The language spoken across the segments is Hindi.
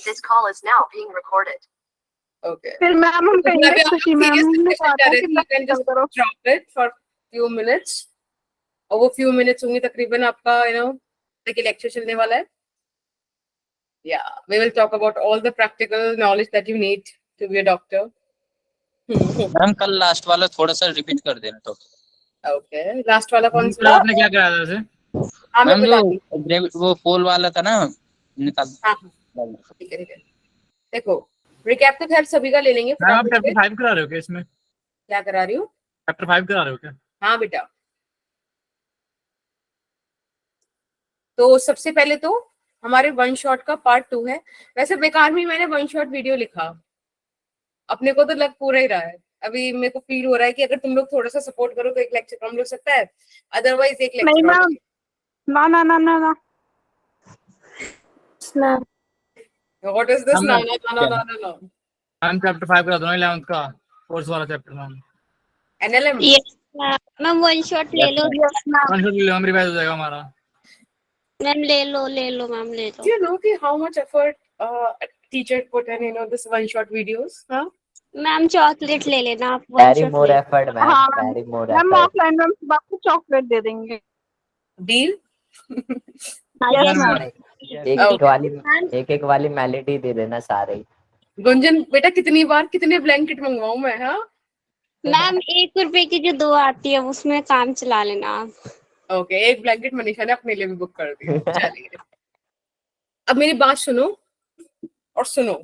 This call is now being recorded. Okay. फिर मैम हम कहेंगे खुशी मैम ने कहा था कि you can just drop it for few minutes. और वो few minutes होंगे तकरीबन आपका देखिए लेक्चर चलने वाला है. Yeah, we will talk about all the practical knowledge that you need to be a doctor. Ma'am कल लास्ट वाला थोड़ा सा रिपीट कर देना तो. Okay, last वाला कौन सा? आपने क्या कराया था वैसे? मैम जो वो पोल वाला था ना निकाल. हाँ ठीक है. देखो रिकैप तो खैर सभी का ले लेंगे. आप चैप्टर 5 करा रहे हो क्या इसमें? क्या करा रही हूँ? चैप्टर 5 करा रहे हो क्या? हाँ बेटा. तो सबसे पहले तो हमारे वन शॉट का पार्ट 2 है. वैसे बेकार में मैंने वन शॉट वीडियो लिखा, अपने को तो लग पूरा ही रहा है. अभी मेरे को फील हो रहा है कि अगर तुम लोग थोड़ा सा सपोर्ट करो तो एक लेक्चर कम हो सकता है, अदरवाइज एक लेक्चर. नहीं मैम, ना ना ना ना ना मैम. What is this? ना ना ना ना ना. मैम चैप्टर 5 करा दो ना 11th का कोर्स वाला chapter ma'am. NLM. Yes ma'am one shot ले लो. Yes ma'am. वन शॉट ले लो, हम रिवाइज हो जाएगा हमारा. मैम ले लो मैम ले लो. Do you know कि how much effort teacher put in this one shot videos? हाँ. मैम चॉकलेट ले लेना आप. Very more effort ma'am. हाँ, Very more ma'am effort. Offline ma'am आपको चॉकलेट दे देंगे. Deal? Yes ma'am. एक वाली मेलेडी दे देना सारे. गुंजन बेटा कितनी बार कितने ब्लैंकेट मंगवाऊं मैं? हाँ मैम 1 रुपए की जो 2 आती है उसमें काम चला लेना आप. ओके. एक ब्लैंकेट मनीषा ने अपने लिए भी बुक कर दी. चलिए अब मेरी बात सुनो और सुनो.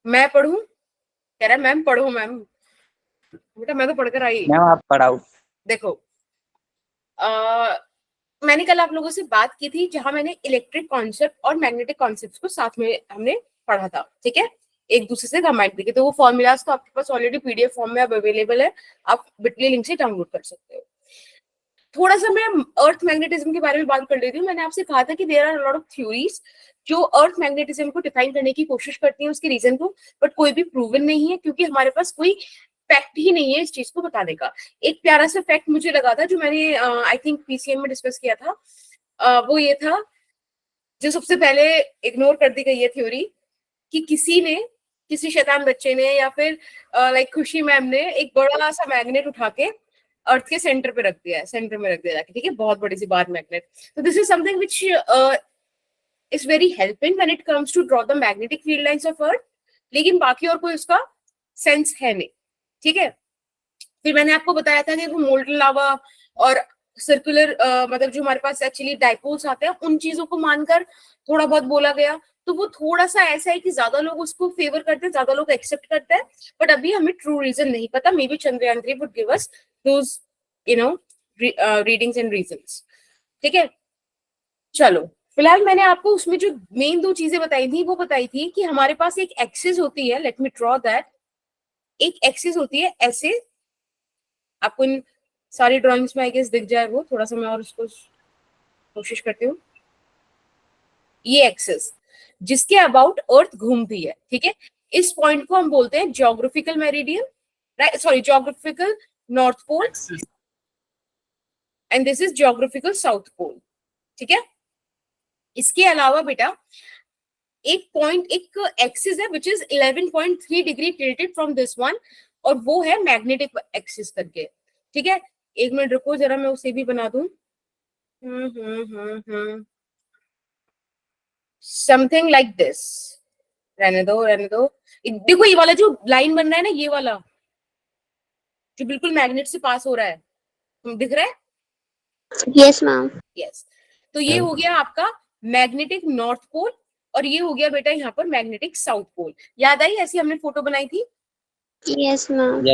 मैं पढ़ूं? कह रहा मैम पढ़ो. मैम बेटा मैं तो पढ़कर आई. मैम आप पढ़ाओ. देखो मैंने कल आप लोगों से बात की थी जहां मैंने इलेक्ट्रिक कॉन्सेप्ट और मैग्नेटिक कॉन्सेप्ट्स को साथ में हमने पढ़ा था. ठीक है, एक दूसरे से कंबाइन करके. तो वो फॉर्मूलाज तो आपके पास ऑलरेडी पीडीएफ फॉर्म में अब अवेलेबल है, आप बिटली लिंक से डाउनलोड कर सकते हो. थोड़ा सा मैं अर्थ मैग्नेटिज्म के बारे में बात कर लेती हूँ. मैंने आपसे कहा था कि there are lot of theories जो अर्थ मैग्नेटिज्म को डिफाइन करने की कोशिश करती हैं उसके रीजन को, बट कोई भी प्रूवन नहीं है क्योंकि हमारे पास कोई फैक्ट ही नहीं है इस चीज को बताने का. एक प्यारा सा फैक्ट मुझे लगा था जो मैंने आई थिंक पीसीएम में डिस्कस किया था. वो ये था जो सबसे पहले इग्नोर कर दी गई है थ्योरी कि किसी शैतान बच्चे ने या फिर लाइक खुशी मैम ने एक बड़ा सा मैग्नेट उठा के अर्थ के सेंटर पे रख दिया है, सेंटर में रख दिया जाके. ठीक है, बहुत बड़ी सी बात मैग्नेट. तो this is something which is very helping when it comes to draw the magnetic field lines of earth. लेकिन बाकी और कोई उसका सेंस है नहीं. ठीक है, फिर मैंने आपको बताया था कि वो मोल्टन लावा और सर्कुलर मतलब जो हमारे पास एक्चुअली डाइपोल्स आते हैं उन चीजों को मानकर थोड़ा बहुत बोला गया. तो वो थोड़ा सा ऐसा है कि ज्यादा लोग उसको फेवर करते हैं, ज्यादा लोग एक्सेप्ट करते हैं, बट अभी हमें ट्रू रीजन नहीं पता. May be Chandrayaan 3 would give us those readings and reasons. ठीक है, चलो फिलहाल मैंने आपको उसमें जो मेन 2 चीजें बताई थी वो बताई थी कि हमारे पास एक एक्सिस होती है. Let me draw that. एक एक्सिस होती है ऐसे, आपको इन सारी ड्राइंग्स में आई गेस दिख जाए वो. थोड़ा सा मैं और उसको कोशिश करती हूँ. ये एक्सिस जिसके अबाउट अर्थ घूमती है. ठीक है, इस पॉइंट को हम बोलते हैं geographical meridian, right? Sorry, geographical north pole and this is geographical south pole. ठीक है, इसके अलावा बेटा एक पॉइंट, एक एक्सिस है which is 11.3 degree tilted from this one, और वो है मैग्नेटिक एक्सिस करके. ठीक है, एक मिनट रुको जरा मैं उसे भी बना दूं. Something like this. रहने दो. देखो ये वाला जो लाइन बन रहा है ना, ये वाला जो बिल्कुल मैग्नेट से पास हो रहा है, दिख रहा है? Yes ma'am. यस. तो ये हो गया आपका मैग्नेटिक नॉर्थ पोल और ये हो गया बेटा यहाँ पर मैग्नेटिक साउथ पोल. याद आई ऐसी हमने फोटो बनाई थी? Yes ma'am.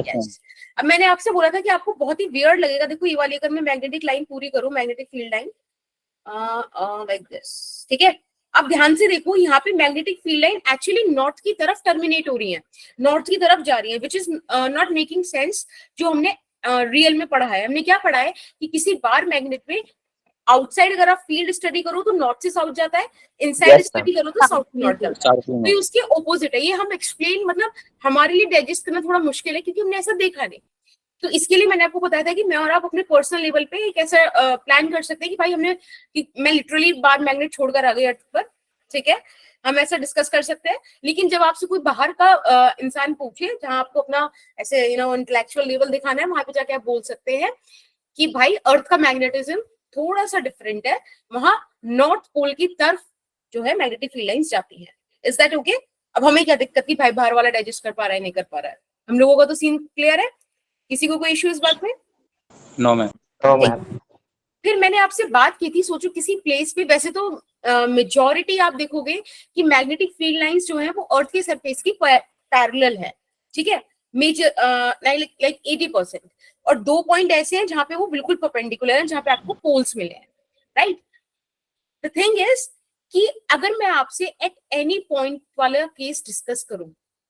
अब मैंने आपसे बोला था कि आपको बहुत ही वियर्ड लगेगा. देखो ये वाली अगर मैं मैग्नेटिक लाइन पूरी करूं, magnetic field line like this. ठीक है, अब ध्यान से देखो यहाँ पे magnetic field line actually north की तरफ टर्मिनेट हो रही है, नॉर्थ की तरफ जा रही है, which is not making sense. जो हमने रियल में पढ़ा है, हमने क्या पढ़ा है कि किसी बार मैग्नेट में आउटसाइड अगर आप फील्ड स्टडी करो तो नॉर्थ से साउथ जाता है, इनसाइड स्टडी करो तो साउथ से नॉर्थ जाता है. तो ये उसके ऑपोजिट है. ये हम एक्सप्लेन मतलब हमारे लिए डाइजेस्ट करना थोड़ा मुश्किल है क्योंकि हमने ऐसा देखा नहीं. तो इसके लिए मैंने आपको बताया था कि मैं और आप अपने पर्सनल लेवल पे एक ऐसा प्लान कर सकते हैं कि भाई मैं लिटरली बार मैग्नेट छोड़कर आ गई अर्थ पर. ठीक है, हम ऐसा डिस्कस कर सकते हैं। लेकिन जब आपसे कोई बाहर का इंसान पूछे, जहां आपको अपना ऐसे इंटेलेक्चुअल लेवल दिखाना है, वहां पे जाके आप बोल सकते हैं कि भाई अर्थ का मैग्नेटिज्म थोड़ा सा डिफरेंट है, वहां नॉर्थ पोल की तरफ जो है मैग्नेटिक फील्ड लाइंस जाती है। Is that okay? अब हमें क्या दिक्कत थी, भाई बाहर वाला डाइजेस्ट कर पा रहा है नहीं कर पा रहा है, हम लोगों का तो सीन क्लियर है। किसी को कोई इश्यू इस बात में? No ma'am. तो मैम फिर मैंने आपसे बात की थी, सोचो किसी प्लेस पे, वैसे तो मेजॉरिटी आप देखोगे कि मैग्नेटिक फील्ड लाइंस जो है वो अर्थ के सरफेस की पैरेलल है, ठीक है, मेजर लाइक 80%। और 2 पॉइंट ऐसे हैं जहां पे वो बिल्कुल परपेंडिकुलर हैं, जहां पे आपको पोल्स मिले हैं, राइट। द थिंग इज कि अगर मैं आपसे एट एनी पॉइंट वाला केस डिस्कस करूं,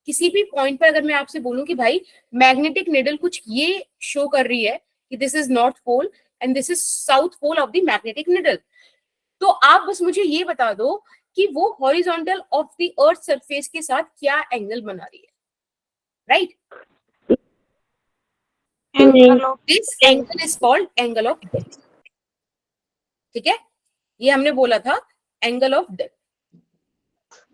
किसी भी पॉइंट पर अगर मैं आपसे बोलूं कि भाई मैग्नेटिक निडल कुछ ये शो कर रही है कि this is north pole and this is south pole of the magnetic needle, तो आप बस मुझे ये बता दो कि वो horizontal of the earth surface के साथ क्या एंगल बना रही है, right? This angle is called angle of death, ठीक है, ये हमने बोला था एंगल ऑफ डेथ।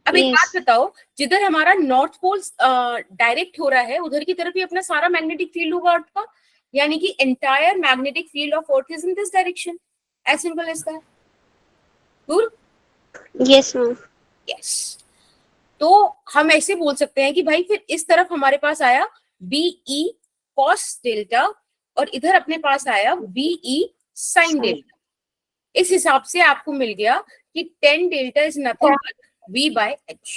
अब एक बात बताओ, जिधर हमारा नॉर्थ पोल डायरेक्ट हो रहा है उधर की तरफ ही अपना सारा मैग्नेटिक फील्ड होगा अर्थ का, यानी कि entire magnetic field of earth is in this direction, as simple as that. Cool? Yes ma'am. Yes. तो हम ऐसे बोल सकते हैं कि भाई फिर इस तरफ हमारे पास आया BE cos डेल्टा और इधर अपने पास आया BE sin डेल्टा। इस हिसाब से आपको मिल गया कि tan delta is nothing but V/H।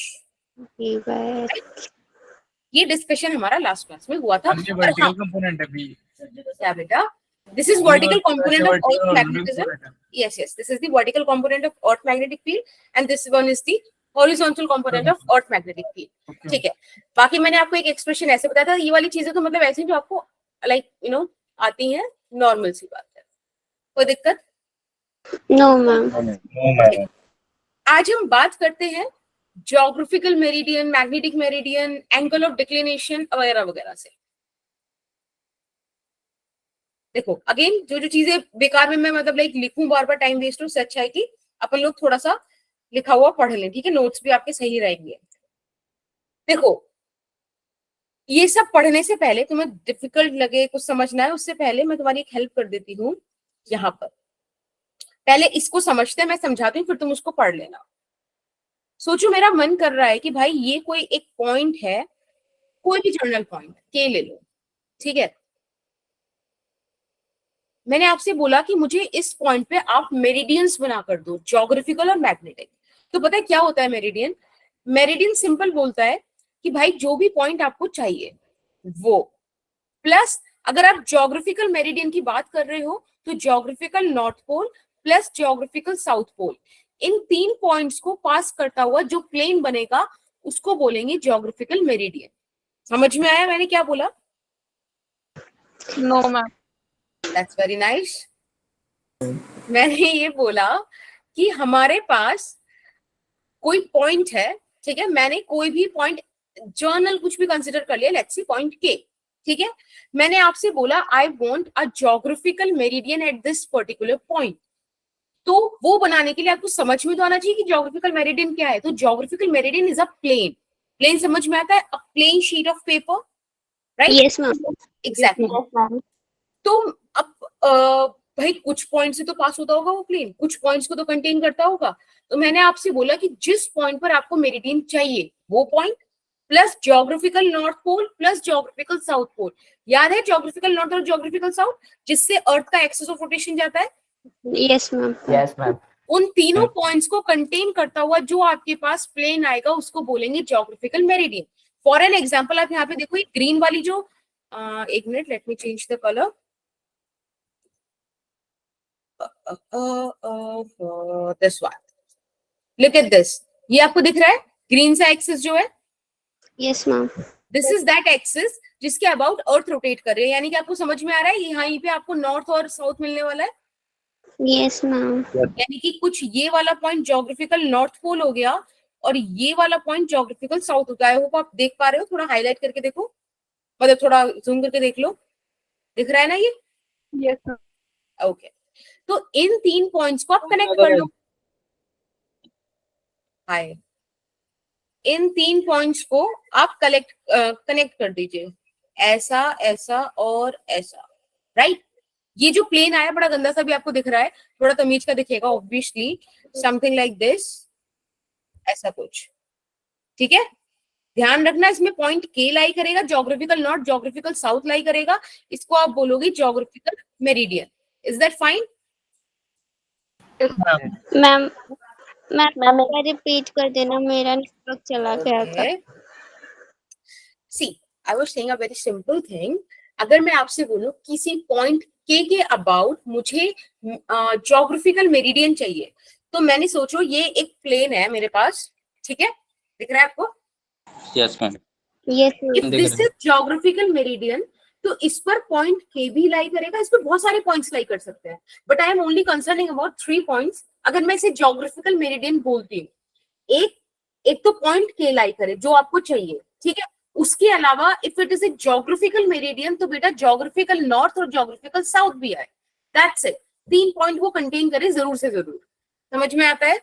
ये डिस्कशन हमारा लास्ट क्लास में हुआ था। ये और वर्टिकल हाँ, कंपोनेंट है बी। क्या बेटा? This is vertical component of earth magnetism. Yes, this is the vertical component of earth magnetic field and this one is the horizontal component of earth magnetic field। ठीक है, बाकी मैंने आपको एक एक्सप्रेशन ऐसे बताया था, ये वाली चीजें तो मतलब ऐसी जो आपको लाइक आती हैं, नॉर्मल सी बात है, कोई दिक्कत? No ma'am. आज हम बात करते हैं geographical meridian, magnetic meridian, angle of declination वगैरह वगैरह से। देखो अगेन जो जो चीजें बेकार में मैं मतलब लाइक लिखूं बार बार टाइम वेस्ट हो, उससे अच्छा है कि अपन लोग थोड़ा सा लिखा हुआ पढ़ लें, ठीक है, नोट्स भी आपके सही रहेंगे। देखो ये सब पढ़ने से पहले, तुम्हें डिफिकल्ट लगे, कुछ समझना है, उससे पहले मैं तुम्हारी एक हेल्प कर देती हूँ। यहाँ पर पहले इसको समझते हैं, मैं समझाती हूँ, फिर तुम उसको पढ़ लेना। सोचो मेरा मन कर रहा है कि भाई ये कोई एक पॉइंट है, कोई भी जर्नल पॉइंट के ले लो, ठीक है, मैंने आपसे बोला कि मुझे इस पॉइंट पे आप मेरिडियंस बना कर दो, ज्योग्राफिकल और मैग्नेटिक। तो पता है क्या होता है मेरिडियन? मेरिडियन सिंपल बोलता है कि भाई जो भी पॉइंट आपको चाहिए वो, प्लस अगर आप ज्योग्राफिकल मेरिडियन की बात कर रहे हो तो geographical north pole plus geographical south pole, इन 3 पॉइंट्स को पास करता हुआ जो प्लेन बनेगा उसको बोलेंगे ज्योग्राफिकल मेरिडियन। समझ में आया मैंने क्या बोला? No ma'am. That's very nice। मैंने ये बोला कि हमारे पास कोई पॉइंट है, ठीक है, मैंने कोई भी पॉइंट जर्नल कुछ भी कंसिडर कर लिया, लेट्स सी पॉइंट के, ठीक है, मैंने आपसे बोला I want a geographical meridian at this particular point. तो वो बनाने के लिए आपको समझ में तो आना चाहिए कि ज्योग्राफिकल मेरिडियन क्या है। तो geographical meridian is a plane, plane समझ में आता है, a plane sheet of paper, right? Yes ma'am. Exactly. तो अब भाई कुछ पॉइंट से तो पास होता होगा वो प्लेन, कुछ पॉइंट्स को तो कंटेन करता होगा। तो मैंने आपसे बोला कि जिस पॉइंट पर आपको मेरिडियन चाहिए वो point plus geographical north pole plus geographical south pole. याद है ज्योग्राफिकल नॉर्थ और ज्योग्राफिकल साउथ, जिससे अर्थ का एक्सिस ऑफ रोटेशन जाता है? Yes ma'am. Yes ma'am. उन तीनों पॉइंट्स को कंटेन करता हुआ जो आपके पास प्लेन आएगा उसको बोलेंगे geographical meridian. For an example आप यहाँ पे देखो, ये ग्रीन वाली जो एक minute, let me change the colour, this one, look at this, ये आपको दिख रहा है ग्रीन सा एक्सिस जो है? Yes ma'am. This is that axis जिसके अबाउट अर्थ रोटेट कर रही है, यानी कि आपको समझ में आ रहा है यहाँ पे आपको नॉर्थ और साउथ मिलने वाला है। Yes ma'am. यानी कि कुछ ये वाला पॉइंट ज्योग्राफिकल नॉर्थ पोल हो गया और ये वाला पॉइंट ज्योग्राफिकल साउथ हो गया। आई होप आप देख पा रहे हो, थोड़ा हाईलाइट करके देखो, मतलब थोड़ा जूम करके देख लो, दिख रहा है ना ये? Yes ma'am. ओके, तो इन 3 पॉइंट्स को आप कनेक्ट कर लो। हाय। इन 3 पॉइंट्स को आप कनेक्ट कर दीजिए, ऐसा ऐसा और ऐसा, राइट। ये जो प्लेन आया बड़ा गंदा सा भी आपको दिख रहा है, थोड़ा तमीज का दिखेगा ऑब्वियसली, समथिंग लाइक दिस, ऐसा कुछ, ठीक है। ध्यान रखना इसमें पॉइंट के लाई करेगा, geographical north geographical south lie करेगा, इसको आप बोलोगे geographical meridian. Is that fine? Ma'am ma'am repeat कर देना, मेरा नेटवर्क चला गया था। See I was saying a very simple thing. अगर मैं आपसे बोलूं किसी पॉइंट के अबाउट मुझे ज्योग्राफिकल मेरिडियन चाहिए, तो मैंने सोचो ये एक प्लेन है मेरे पास, ठीक है, दिख रहा है आपको? Yes ma'am. Yes if this is geographical meridian, तो इस पर पॉइंट के भी लाई करेगा, इस पर बहुत सारे पॉइंट्स लाई कर सकते हैं, but I am only concerning about 3 points. अगर मैं इसे ज्योग्राफिकल मेरिडियन बोलती हूँ, एक तो पॉइंट के लाई करे जो आपको चाहिए, ठीक है। उसके अलावा if it is a geographical meridian, तो बेटा ज्योग्राफिकल नॉर्थ और ज्योग्राफिकल साउथ भी आए, दैट्स इट। 3 पॉइंट वो कंटेन करे जरूर से जरूर। समझ में आता है?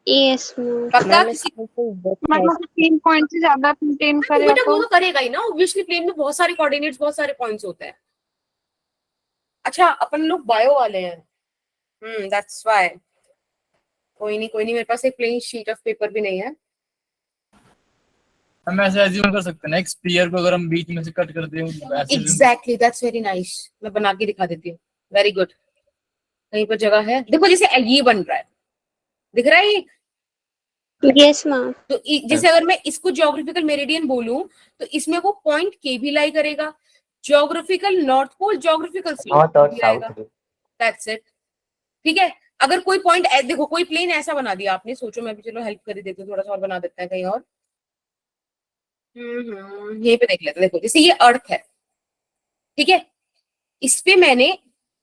यस पक्का? किसी मतलब 3 पॉइंट से ज्यादा कंटेन तो करेगा बेटा वो तो तो करेगा ही ना, ऑब्वियसली प्लेन में बहुत सारे कोऑर्डिनेट्स, बहुत सारे पॉइंट्स होते हैं। अच्छा अपन लोग बायो वाले हैं, दैट्स व्हाई। कोई नहीं, मेरे पास एक प्लेन शीट ऑफ पेपर भी नहीं है। हम ऐसे एज्यूम कर सकते हैं ना, एक स्फीयर को अगर हम बीच में से कट कर दें ऐसे एग्जैक्टली, दैट्स वेरी नाइस। मैं बना के दिखा देती हूँ, वेरी गुड। कहीं पर जगह है, देखो जैसे ये बन रहा है, दिख रहा है ये? Yes ma'am. तो जैसे अगर मैं इसको ज्योग्राफिकल मेरिडियन बोलूं, तो इसमें वो पॉइंट के भी लाई करेगा, geographical north pole geographical north और भी आएगा, साउथ। दैट्स इट, ठीक है। अगर कोई पॉइंट देखो कोई प्लेन ऐसा बना दिया आपने, सोचो मैं भी चलो हेल्प कर ही देती हूँ, थोड़ा सा और बना देता है कहीं और। यहीं पे देख लेते हैं। देखो जैसे ये अर्थ है, ठीक है, इस पे मैंने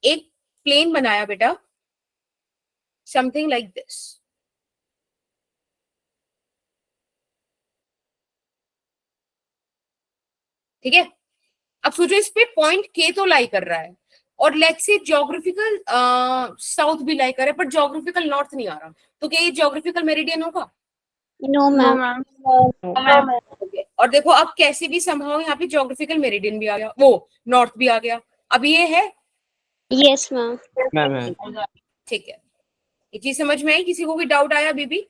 एक प्लेन बनाया बेटा, समथिंग लाइक दिस, ठीक है। अब सोचो इस पे पॉइंट के तो लाई कर रहा है, और लेट्स से ज्योग्राफिकल साउथ भी लाई कर रहा है, पर ज्योग्राफिकल नॉर्थ नहीं आ रहा, तो क्या ये ज्योग्राफिकल मेरिडियन होगा? No no ma'am. मैम। और देखो अब कैसे भी संभव यहाँ पे ज्योग्राफिकल मेरिडियन भी आ गया, वो नॉर्थ भी आ गया, अब ये है। Yes ma'am. ठीक है, ये चीज समझ में आई? किसी को भी डाउट आया बीबी?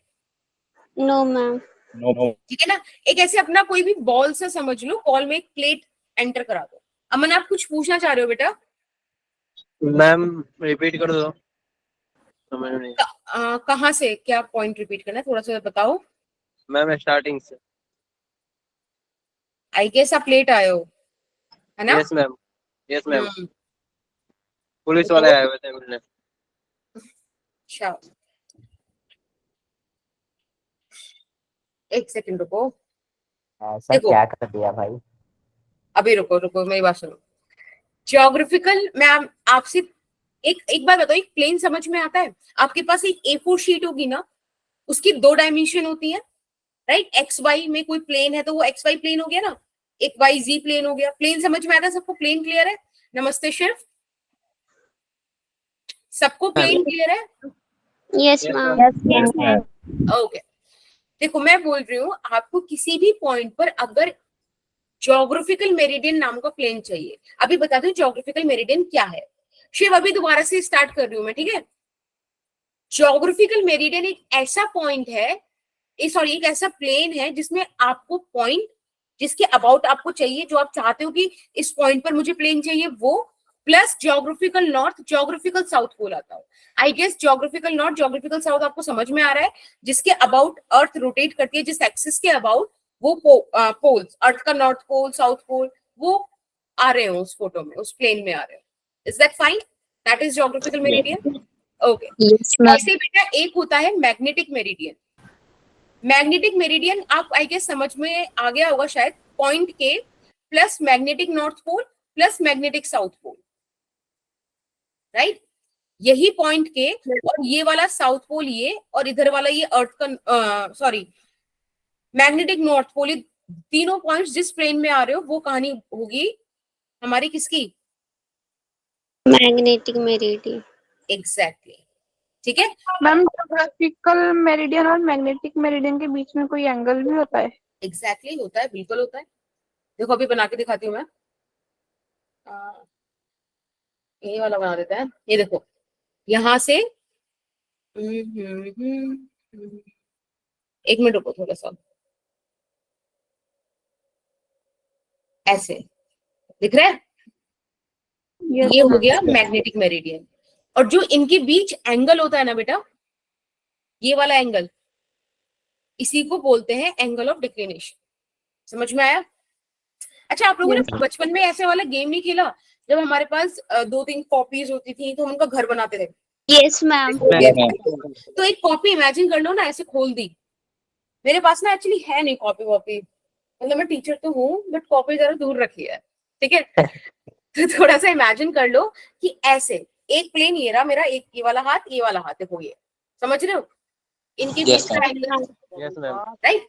No ma'am. ठीक है ना। एक ऐसे अपना कोई भी बॉल से समझ लो, बॉल में एक प्लेट एंटर करा दो। अमन आप कुछ पूछना चाह रहे हो बेटा? मैम रिपीट कर दो, समझ में नहीं। कहाँ से क्या पॉइंट रिपीट करना है, थोड़ा सा बताओ। मैम स्टार्टिंग से। आई गेस आप लेट आए हो, है ना? Yes ma'am. यस मैम, हम्म, पुलिस वाले आए हुए थे मिलने। अच्छा एक सेकंड रुको, ऐसा देखो क्या कर दिया भाई? अभी रुको मेरी बात सुनो। ज्योग्राफिकल मैं आपसे एक बात बताओ, एक प्लेन समझ में आता है? आपके पास एक A4 शीट होगी ना, उसकी 2 डायमेंशन होती है, राइट। एक्स वाई में कोई प्लेन है तो वो एक्स वाई प्लेन हो गया ना, एक वाई जी प्लेन हो गया। प्लेन समझ में आता है सबको? प्लेन क्लियर है? नमस्ते शिव, सबको प्लेन क्लियर है? Yes ma'am. ओके, देखो मैं बोल रही हूँ आपको किसी भी पॉइंट पर अगर ज्योग्राफिकल मेरिडियन नाम का प्लेन चाहिए, अभी बता दो ज्योग्राफिकल मेरिडियन क्या है। शिव अभी दोबारा से स्टार्ट कर रही हूँ मैं, ठीक है। ज्योग्राफिकल मेरिडियन एक ऐसा पॉइंट है, सॉरी एक ऐसा प्लेन है जिसमें आपको पॉइंट जिसके अबाउट आपको चाहिए, जो आप चाहते हो कि इस पॉइंट पर मुझे प्लेन चाहिए, वो plus geographical north geographical south pole आता हो। I guess geographical north geographical south आपको समझ में आ रहा है, जिसके अबाउट अर्थ रोटेट करती है, जिस एक्सिस के अबाउट वो पोल्स, अर्थ का नॉर्थ पोल साउथ पोल वो आ रहे हो उस फोटो में, उस प्लेन में आ रहे हो। Is that fine? That is geographical meridian. Okay, ऐसे बेटा एक होता है मैग्नेटिक मेरिडियन। मैग्नेटिक मेरिडियन आप आई गेस समझ में आ गया होगा शायद, पॉइंट के plus magnetic north pole plus magnetic south pole, right. यही पॉइंट के और ये वाला साउथ पोल ये, और इधर वाला ये अर्थ का सॉरी मैग्नेटिक नॉर्थ पोल, ये तीनों पॉइंट्स जिस प्लेन में आ रहे हो वो कहानी होगी हमारी किसकी? Magnetic meridian. एग्जैक्टली, ठीक है। मैम ज्योग्राफिकल मेरिडियन और मैग्नेटिक मेरिडियन के बीच में कोई एंगल भी होता है? एग्जैक्टली होता है, बिल्कुल होता है। देखो अभी बना के दिखाती हूँ मैं। ये वाला बना देते हैं। ये देखो यहाँ से एक मिनट रुको थोड़ा सा, ऐसे दिख रहा है। Yes, ये हो ma'am. गया मैग्नेटिक मेरिडियन। और जो इनके बीच एंगल होता है ना बेटा, ये वाला एंगल, इसी को बोलते हैं एंगल ऑफ डिक्लिनेशन। समझ में आया? अच्छा, आप लोगों ने बचपन में ऐसे वाला गेम नहीं खेला जब हमारे पास 2-3 कॉपीज होती थी तो हम उनका घर बनाते थे? Yes ma'am. तो एक कॉपी इमेजिन कर लो ना, ऐसे खोल दी। मेरे पास ना एक्चुअली है नहीं कॉपी वॉपी, मतलब मैं टीचर तो हूँ बट कॉपी जरा दूर रखी है, ठीक है। तो थोड़ा सा इमेजिन कर लो कि ऐसे एक प्लेन ये रहा मेरा, एक ये वाला हाथ, ये वाला हाथ, देखो ये, समझ रहे हो? इनके Yes, बीच का angle, yes ma'am. Right?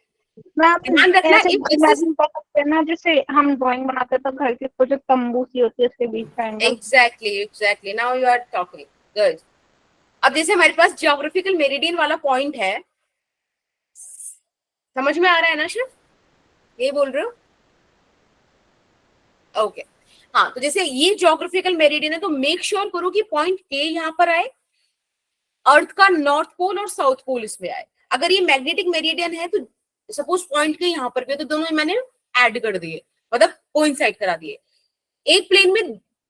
Ma'am ध्यान रखना ऐसे if this is- imagine कर सकते हैं ना, जैसे हम ड्राइंग बनाते तो घर के ऊपर जो तंबू सी होती है उसके बीच का angle. Exactly now you are talking good. अब जैसे हमारे पास ज्योग्राफिकल मेरिडियन वाला पॉइंट है, समझ में आ रहा है ना शिव? ये बोल रहे हो? ओके हाँ, तो जैसे ये ज्योग्राफिकल मेरिडियन है तो मेक श्योर करो कि पॉइंट के यहाँ पर आए, अर्थ का नॉर्थ पोल और साउथ पोल इसमें आए। अगर ये मैग्नेटिक मेरिडियन है तो सपोज पॉइंट के यहाँ पर भी, तो दोनों मैंने ऐड कर दिए, मतलब कोइंसाइड करा दिए। एक प्लेन में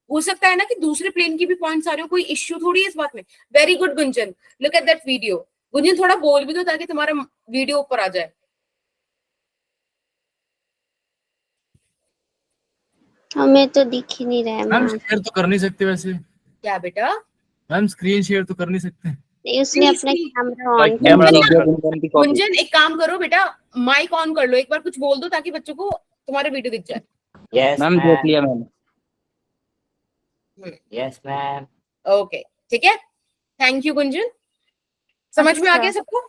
हो सकता है ना कि दूसरे प्लेन की भी पॉइंट्स आ रहे हो, कोई इश्यू थोड़ी है इस बात में। Very good Gunjan, look at that video. Gunjan थोड़ा बोल भी दो ताकि तुम्हारा वीडियो ऊपर आ जाए। हमें तो दिख ही नहीं रहा है मैम मैम। शेयर तो कर नहीं सकते वैसे। क्या बेटा? मैम स्क्रीन शेयर तो कर नहीं सकते। नहीं, उसने अपना नहीं, कैमरा ऑन Like किया। camera गुंजन एक काम करो बेटा, माइक ऑन कर लो, एक बार कुछ बोल दो ताकि बच्चों को तुम्हारे वीडियो दिख जाए। यस मैम देख लिया मैंने। Yes ma'am. ओके ठीक है, थैंक यू गुंजन। समझ में आ गया सबको?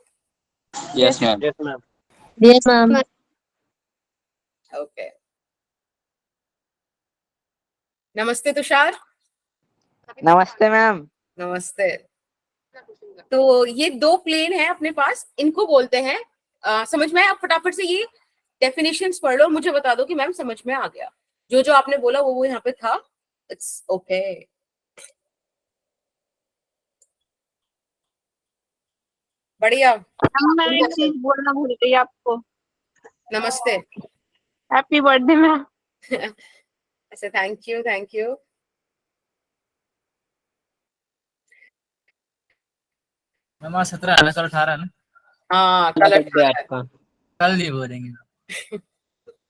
Yes ma'am. Yes ma'am. Yes ma'am. Okay, नमस्ते तुषार। नमस्ते मैम। नमस्ते। तो ये 2 प्लेन है अपने पास, इनको बोलते हैं समझ में आया? आप फटाफट से ये डेफिनेशंस पढ़ लो और मुझे बता दो कि मैम समझ में आ गया। जो जो आपने बोला वो यहाँ पे था। It's okay. बढ़िया। मैं एक चीज बोलना भूल गई आपको। नमस्ते। Happy birthday ma'am. अच्छा, thank you thank you. Ma'am आज 17 है ना, कल 18 है ना? हाँ कल 18 है। आपका कल नहीं बोलेंगे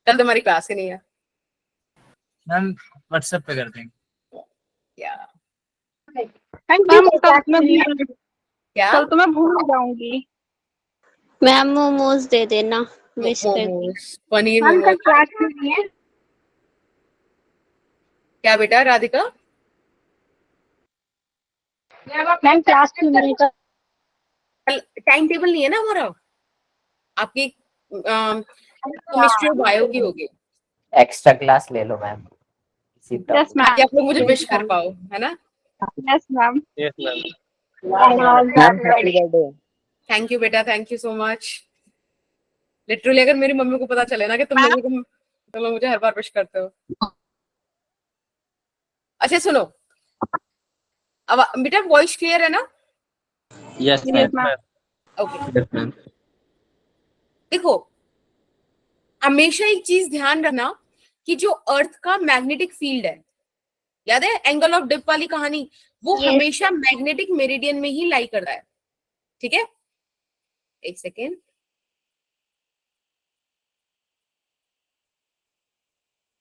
कल तुम्हारी क्लास ही नहीं है मैम, व्हाट्सएप पे कर देंगे। क्या? मैम क्या कल तो मैं भूल जाऊंगी। मैम मोमोज दे देना, विश कर दी। मोमोज, पनीर मैम कल मोमोज। क्लास नहीं है? क्या बेटा राधिका? मैम क्लास नहीं है। कल टाइम टेबल नहीं है ना हमारा। आपकी केमिस्ट्री और बायो की होगी, एक्स्ट्रा क्लास ले लो मैम। इसी यस टॉपिक मैम। ताकि आप लोग मुझे विश कर पाओ, है ना? Yes ma'am. Yes ma'am. Thank you बेटा, thank you so much. Literally अगर मेरी मम्मी को पता चले ना कि तुम लोग मुझे हर बार विश करते हो। अच्छा सुनो, अब बेटा वॉइस क्लियर है ना? Yes yes ma'am. Ma'am. Okay. Yes ma'am. देखो हमेशा एक चीज ध्यान रखना कि जो अर्थ का मैग्नेटिक फील्ड है, याद है एंगल ऑफ डिप वाली कहानी, वो Yes. हमेशा मैग्नेटिक मेरिडियन में ही लाई करता है। ठीक है, एक सेकेंड।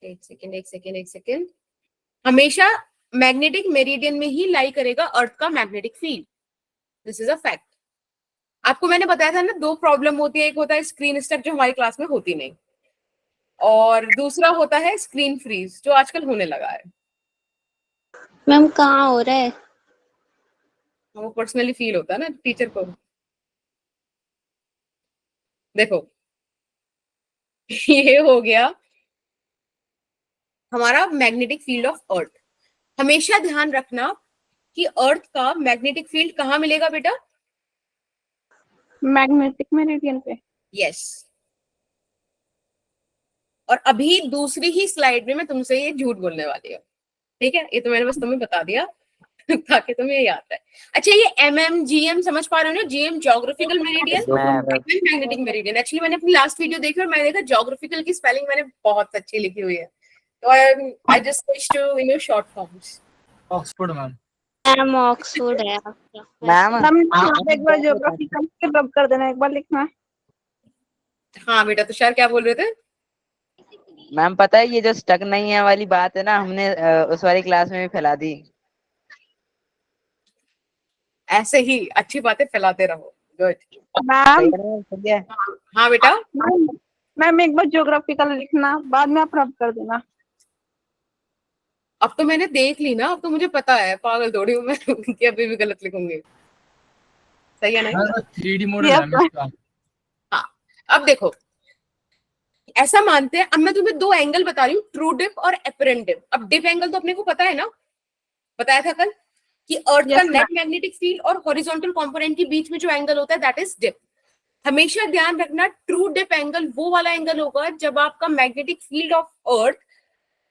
एक सेकेंड। हमेशा मैग्नेटिक मेरिडियन में ही लाई करेगा अर्थ का magnetic field. This is a fact. आपको मैंने बताया था ना 2 प्रॉब्लम होती है, एक होता है स्क्रीन स्टक जो हमारी क्लास में होती नहीं, और दूसरा होता है स्क्रीन फ्रीज जो आजकल होने लगा है। मैम कहाँ हो रहा है? वो पर्सनली फील होता है ना टीचर को। देखो ये हो गया हमारा मैग्नेटिक फील्ड ऑफ अर्थ। हमेशा ध्यान रखना कि अर्थ का मैग्नेटिक फील्ड कहाँ मिलेगा बेटा? मैग्नेटिक मेरिडियन पे। यस। और अभी दूसरी ही स्लाइड में मैं तुमसे ये झूठ बोलने वाली हूँ, ठीक है? ये तो मैंने बस तुम्हें बता दिया ताकि तुम्हें याद रहे। अच्छा, ये MM GM समझ पा रहे हो ना? GM geographical meridian, magnetic meridian. Actually मैंने अपनी लास्ट वीडियो देखी और मैंने देखा ज्योग्राफिकल की स्पेलिंग मैंने बहुत अच्छी लिखी हुई है, तो I just switch to short forms. Oxford ma'am. Ma'am Oxford है आपका। मैम मैम एक बार ज्योग्राफिकल से रब कर देना, एक बार लिखना। हाँ बेटा, तुषार क्या बोल रहे थे? मैम पता है ये जो स्टक नहीं है वाली बात है ना, हमने उस वाली क्लास में भी फैला दी। ऐसे ही अच्छी बातें फैलाते रहो। गुड। मैम हाँ बेटा, मैम एक बार ज्योग्राफिकल लिखना, बाद में आप रब कर देना। अब तो मैंने देख ली ना, अब तो मुझे पता है, पागल थोड़ी हूँ मैं कि अभी भी गलत लिखूंगी। सही है ना? 3D मॉडल है मैम इसका। हाँ, अब देखो, ऐसा मानते हैं, अब मैं तुम्हें दो एंगल बता रही हूँ, ट्रू डिप और एपरेंट डिप। अब डिप एंगल तो अपने को पता है ना, बताया था कल कि अर्थ का नेट मैग्नेटिक फील्ड और हॉरिजॉन्टल कंपोनेंट के बीच में जो एंगल होता है दैट इज डिप। हमेशा ध्यान रखना, ट्रू डिप एंगल वो वाला एंगल होगा जब आपका magnetic field of earth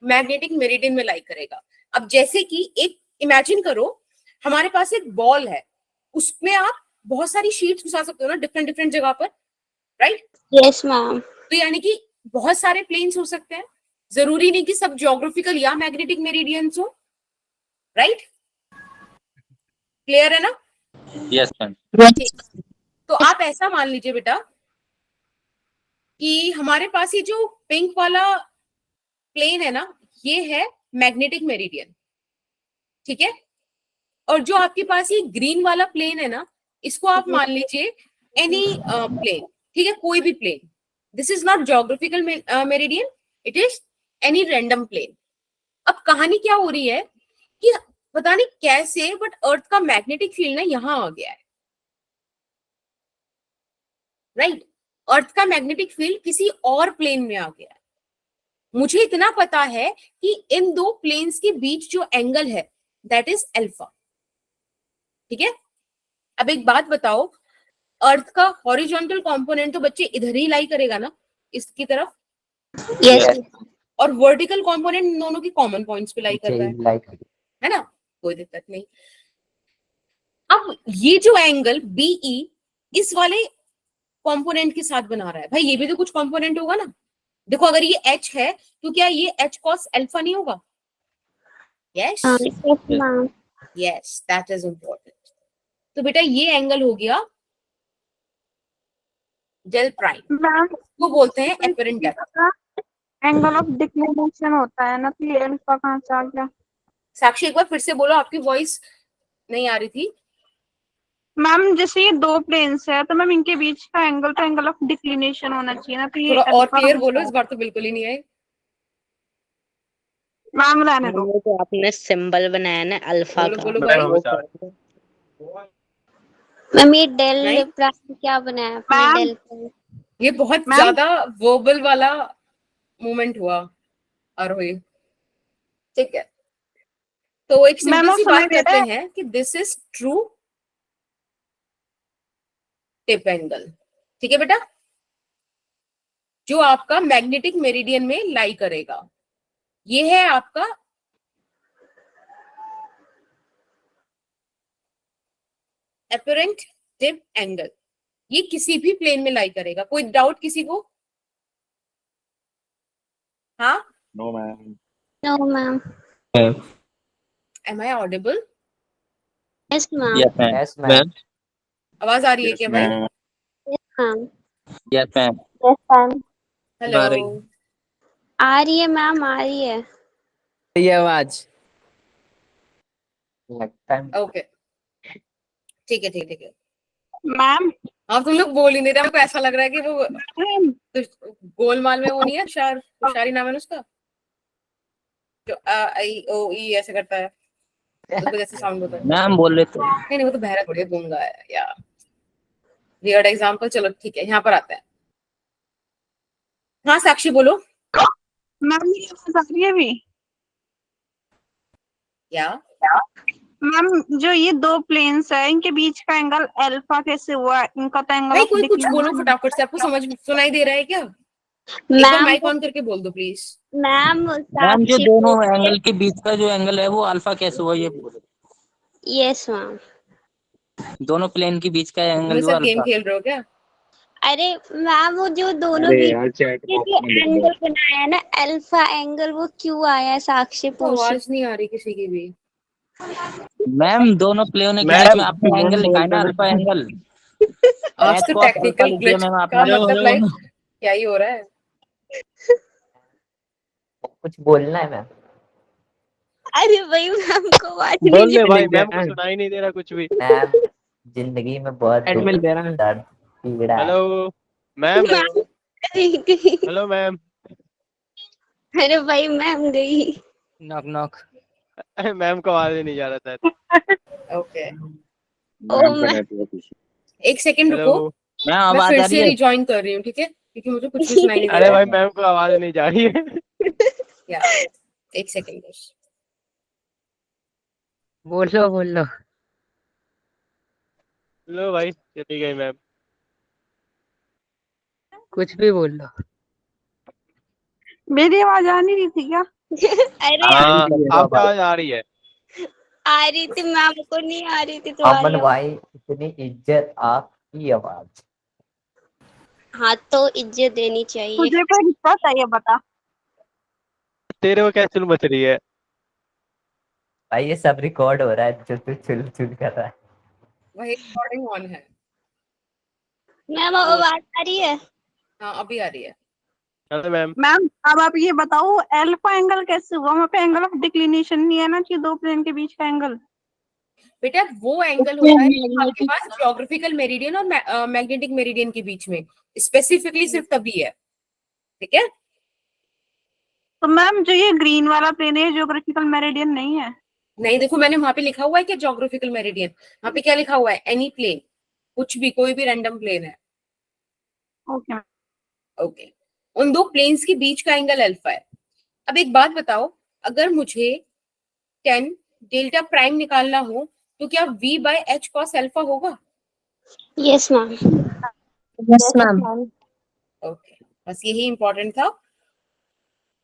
magnetic meridian में लाई करेगा। अब जैसे कि एक इमेजिन करो, हमारे पास एक बॉल है, उसमें आप बहुत सारी शीट्स घुसा सकते हो ना, डिफरेंट डिफरेंट जगह पर, राइट? Yes ma'am. तो यानी कि बहुत सारे प्लेन्स हो सकते हैं, जरूरी नहीं कि सब ज्योग्राफिकल या मैग्नेटिक मेरिडियंस हो, राइट? क्लियर है ना? Yes ma'am. तो आप ऐसा मान लीजिए बेटा कि हमारे पास ये जो पिंक वाला प्लेन है ना, ये है मैग्नेटिक मेरिडियन, ठीक है? और जो आपके पास ये ग्रीन वाला प्लेन है ना, इसको आप मान लीजिए एनी प्लेन, ठीक है? कोई भी plane. This is not geographical meridian, it is any random plane. अब कहानी क्या हो रही है कि पता नहीं कैसे बट अर्थ का मैग्नेटिक फील्ड ना यहां आ गया है, राइट? अर्थ का मैग्नेटिक फील्ड किसी और प्लेन में आ गया है। मुझे इतना पता है कि इन दो प्लेन्स के बीच जो एंगल है दैट इज अल्फा, ठीक है? अब एक बात बताओ, अर्थ का हॉरिजॉन्टल कंपोनेंट तो बच्चे इधर ही लाई करेगा ना, इसकी तरफ, यस। और वर्टिकल कंपोनेंट इन दोनों की कॉमन पॉइंट्स पे लाई कर रहा है ना? कोई दिक्कत नहीं। अब ये जो एंगल BE इस वाले कंपोनेंट के साथ बना रहा है, भाई ये भी तो कुछ कंपोनेंट होगा ना। देखो, अगर ये H है तो क्या ये H cos अल्फा नहीं होगा? Yes ma'am. Yes, that is important. तो बेटा ये एंगल हो गया डेल प्राइम, मैम वो बोलते हैं apparent depth. Angle of declination होता है ना, तो ये अल्फा कहाँ से आ गया? साक्षी एक बार फिर से बोलो, आपकी वॉइस नहीं आ रही थी। मैम जैसे ये दो प्लेन्स है, तो मैम इनके बीच का एंगल तो एंगल ऑफ डिक्लिनेशन होना चाहिए ना, तो ये थोड़ा और अल्फा क्लियर कहाँ बोलो, से इस बार तो बिल्कुल ही नहीं आए। मैम रहने दो। वो जो आपने सिंबल बनाया ना अल्फा बोलो का, बोलो मैम, भाई। मैम ये डेल नहीं? प्राइम क्या बनाया आपने? मैम। डेल प्राइम। ये बहुत मैम। ज्यादा वर्बल वाला मूवमेंट हुआ आरोही, ठीक है? तो एक सिंपल मैम सी सुनाई बात दे करते रहा है? हैं कि this is true tip angle, ठीक है बेटा? जो आपका मैग्नेटिक मेरिडियन में लाई करेगा, ये है आपका एपरेंट टिप एंगल। ये किसी भी प्लेन में लाई करेगा। कोई डाउट किसी को? हाँ? No ma'am. Am I audible? Yes ma'am. Yes ma'am. आवाज आ रही है क्या भाई? Ma'am. Yes ma'am. Yes ma'am. Hello, आ रही है मैम, आ रही है। ये आवाज ओके, ठीक है ठीक है ठीक है। मैम। अब तुम लोग बोल ही नहीं रहे, हमको ऐसा लग रहा है कि वो मैम। गोलमाल में वो नहीं है, तुषारी नाम है ना उसका, जो I O E ऐसे करता है, उसको जैसे साउंड होता है। मैम बोल रहे थे। नहीं वो तो बहरा थोड़ी है, गूंगा है या वियर्ड एग्जांपल। चलो ठीक है, यहाँ पर आते हैं। हाँ साक्षी बोलो। मैम ये आवाज आ रही है अभी? क्या? मैम जो ये दो प्लेन्स है इनके बीच का एंगल अल्फा कैसे हुआ? इनका तो एंगल भाई ऑफ कोई कुछ बोलो डिक्लिनेशन। फटाफट से, आपको समझ सुनाई दे रहा है क्या? एक बार मैम माइक ऑन करके बोल दो प्लीज। मैम मैम जो साक्षी दोनों एंगल के बीच का जो एंगल है वो अल्फा कैसे हुआ ये बोलो। Yes ma'am. दोनों प्लेन के बीच का मेरे एंगल हुआ साथ गेम अल्फा। खेल रहे हो क्या? अरे मैम वो जो दोनों अरे बीच यार चैट में बॉक्स जो में लिख दो। एंगल बनाया है ना अल्फा एंगल, वो क्यों आया है? साक्षी तो पूछ रही। आवाज नहीं आ रही किसी की भी। मैम दोनों प्लेनों के बीच मैम में आपने मैम एंगल लिखा है बोल ना, रहे अल्फा थे। एंगल। आज एच तो कॉस अल्फा टेक्निकल लिख दिया ग्लिच मैम का आपने। मतलब लाइक क्या ही हो रहा है? कुछ बोलना है मैम? अरे भाई मैम को आवाज नहीं बोल जा दे भाई, लिख दिया मैम को सुनाई नहीं दे रहा कुछ भी। मैम जिंदगी में बहुत दुख, एडमिल दे रहा है। दर्द, पीड़ा है। Hello ma'am. मैम गई। Hello ma'am. अरे भाई मैम गई। Knock knock. अरे मैम को आवाज ही नहीं जा रहा था। ओके, ओ मैम का मैम। Network issue. एक सेकंड रुको, हेलो। मैम मैं आवाज फिर आ से रही है। रिजॉइन कर रही हूँ, ठीक है? क्योंकि मुझे कुछ भी सुनाई नहीं दे अरे रहा भाई है। मैम को आवाज नहीं जा रही है। या एक सेकंड बस। बोलो बोलो। लो भाई चली गई मैम। कुछ भी बोल लो। मेरी आवाज आ नहीं रही थी क्या? अरे हाँ रही है आपकी आवाज। आवाज आ रही है। आ रही थी, मैम को नहीं आ रही थी तुम्हारी अमन आवाज। भाई इतनी इज्जत आपकी आवाज। हाँ तो इज्जत देनी चाहिए। तुझे कोई दिक्कत है ये बता। तेरे को क्या चुल मच रही है? भाई ये सब रिकॉर्ड हो रहा है जो तू चुल चुल कर रहा है। वही रिकॉर्डिंग ऑन है। मैम अब आवाज आ रही है? हाँ अभी आ रही है। Hello ma'am. मैम अब आप ये बताओ अल्फा एंगल कैसे हुआ? वहाँ पे एंगल ऑफ डिक्लिनेशन नहीं है ना कि दो प्लेन के बीच का एंगल। बेटा वो एंगल होता है जब आपके पास ज्योग्राफिकल मेरिडियन और मैग्नेटिक मेरिडियन के बीच में स्पेसिफिकली सिर्फ तभी है, ठीक है? तो मैम जो ये ग्रीन वाला प्लेन है ज्योग्राफिकल मेरिडियन नहीं है? नहीं देखो, मैंने वहां पे लिखा हुआ है कि ज्योग्राफिकल मेरिडियन, वहां पे क्या लिखा हुआ है? एनी प्लेन, कुछ भी, कोई भी रैंडम प्लेन है। ओके। ओके, उन दो प्लेन्स के बीच का एंगल अल्फा है। अब एक बात बताओ, अगर मुझे 10 डेल्टा प्राइम निकालना हो तो क्या v by H cos alpha होगा? Yes ma'am. Yes ma'am. Okay, बस यही इंपॉर्टेंट था।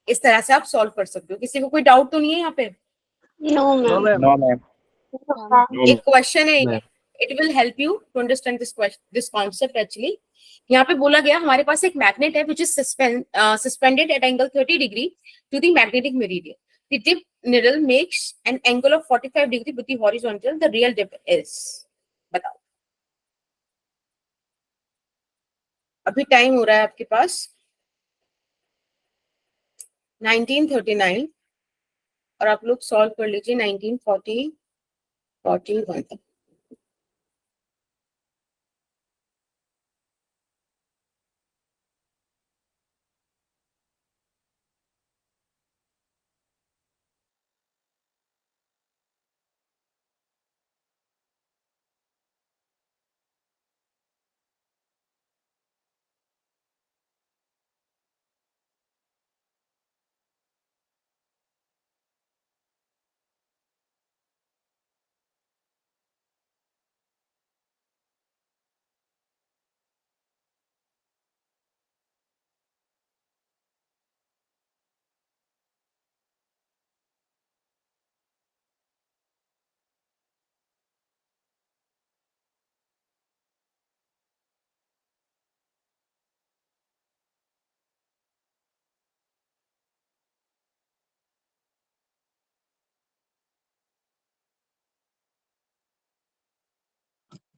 इस तरह से आप सॉल्व कर सकते हो। किसी को कोई डाउट तो नहीं है यहाँ पे? No no ma'am. Ma'am. No ma'am. एक क्वेश्चन है, ma'am. It will help you to understand this concept actually. यहाँ पे बोला गया हमारे पास एक मैग्नेट है which is suspended at angle 30 degree to the magnetic meridian. The tip needle makes an angle of 45 degree with the horizontal. The real dip is, बताओ। अभी टाइम हो रहा है आपके पास 1939 और आप लोग सॉल्व कर लीजिए 1941 तक।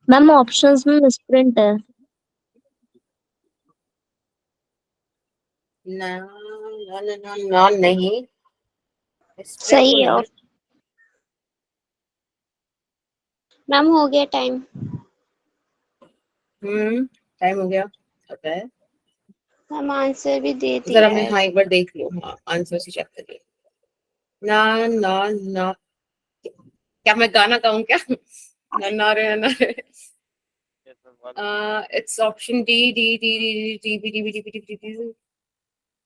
मैम ऑप्शंस में मिसप्रिंट है। ना ना ना ना, ना नहीं, स्प्रेड तो सही है। नहीं। मैम हो गया टाइम। टाइम हो गया, पता है। मैम आंसर भी दे जरा दिया मैं, है। हाँ एक बार देख लो, हाँ आंसर से चेक करिए। ना ना ना, क्या मैं गाना गाऊं क्या? ना ना रे ना रे। It's option D D D D D D D D D D D.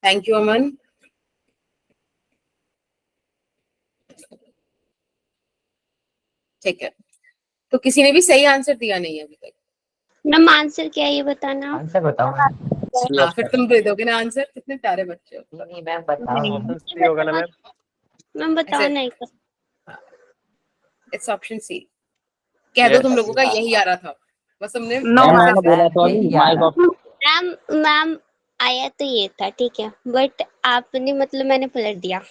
Thank you Aman. ठीक है, तो किसी ने भी सही आंसर दिया नहीं है अभी तक। मैम आंसर क्या है ये बताना। आंसर बताओ मैम। हाँ, फिर तुम दे दोगे ना आंसर, कितने प्यारे बच्चे हो। नहीं मैम बताओ। ऑप्शन सी होगा ना मैम? मैम बताओ ऐसे- नहीं। It's option C. कह दो Yes. तुम लोगों का यही आ रहा था, बस हमने No, मैम, मैम, बोला तो अभी यही माइक यार। ऑफ। मैम मैम आया तो ये था ठीक है, बट आपने मतलब मैंने पलट दिया,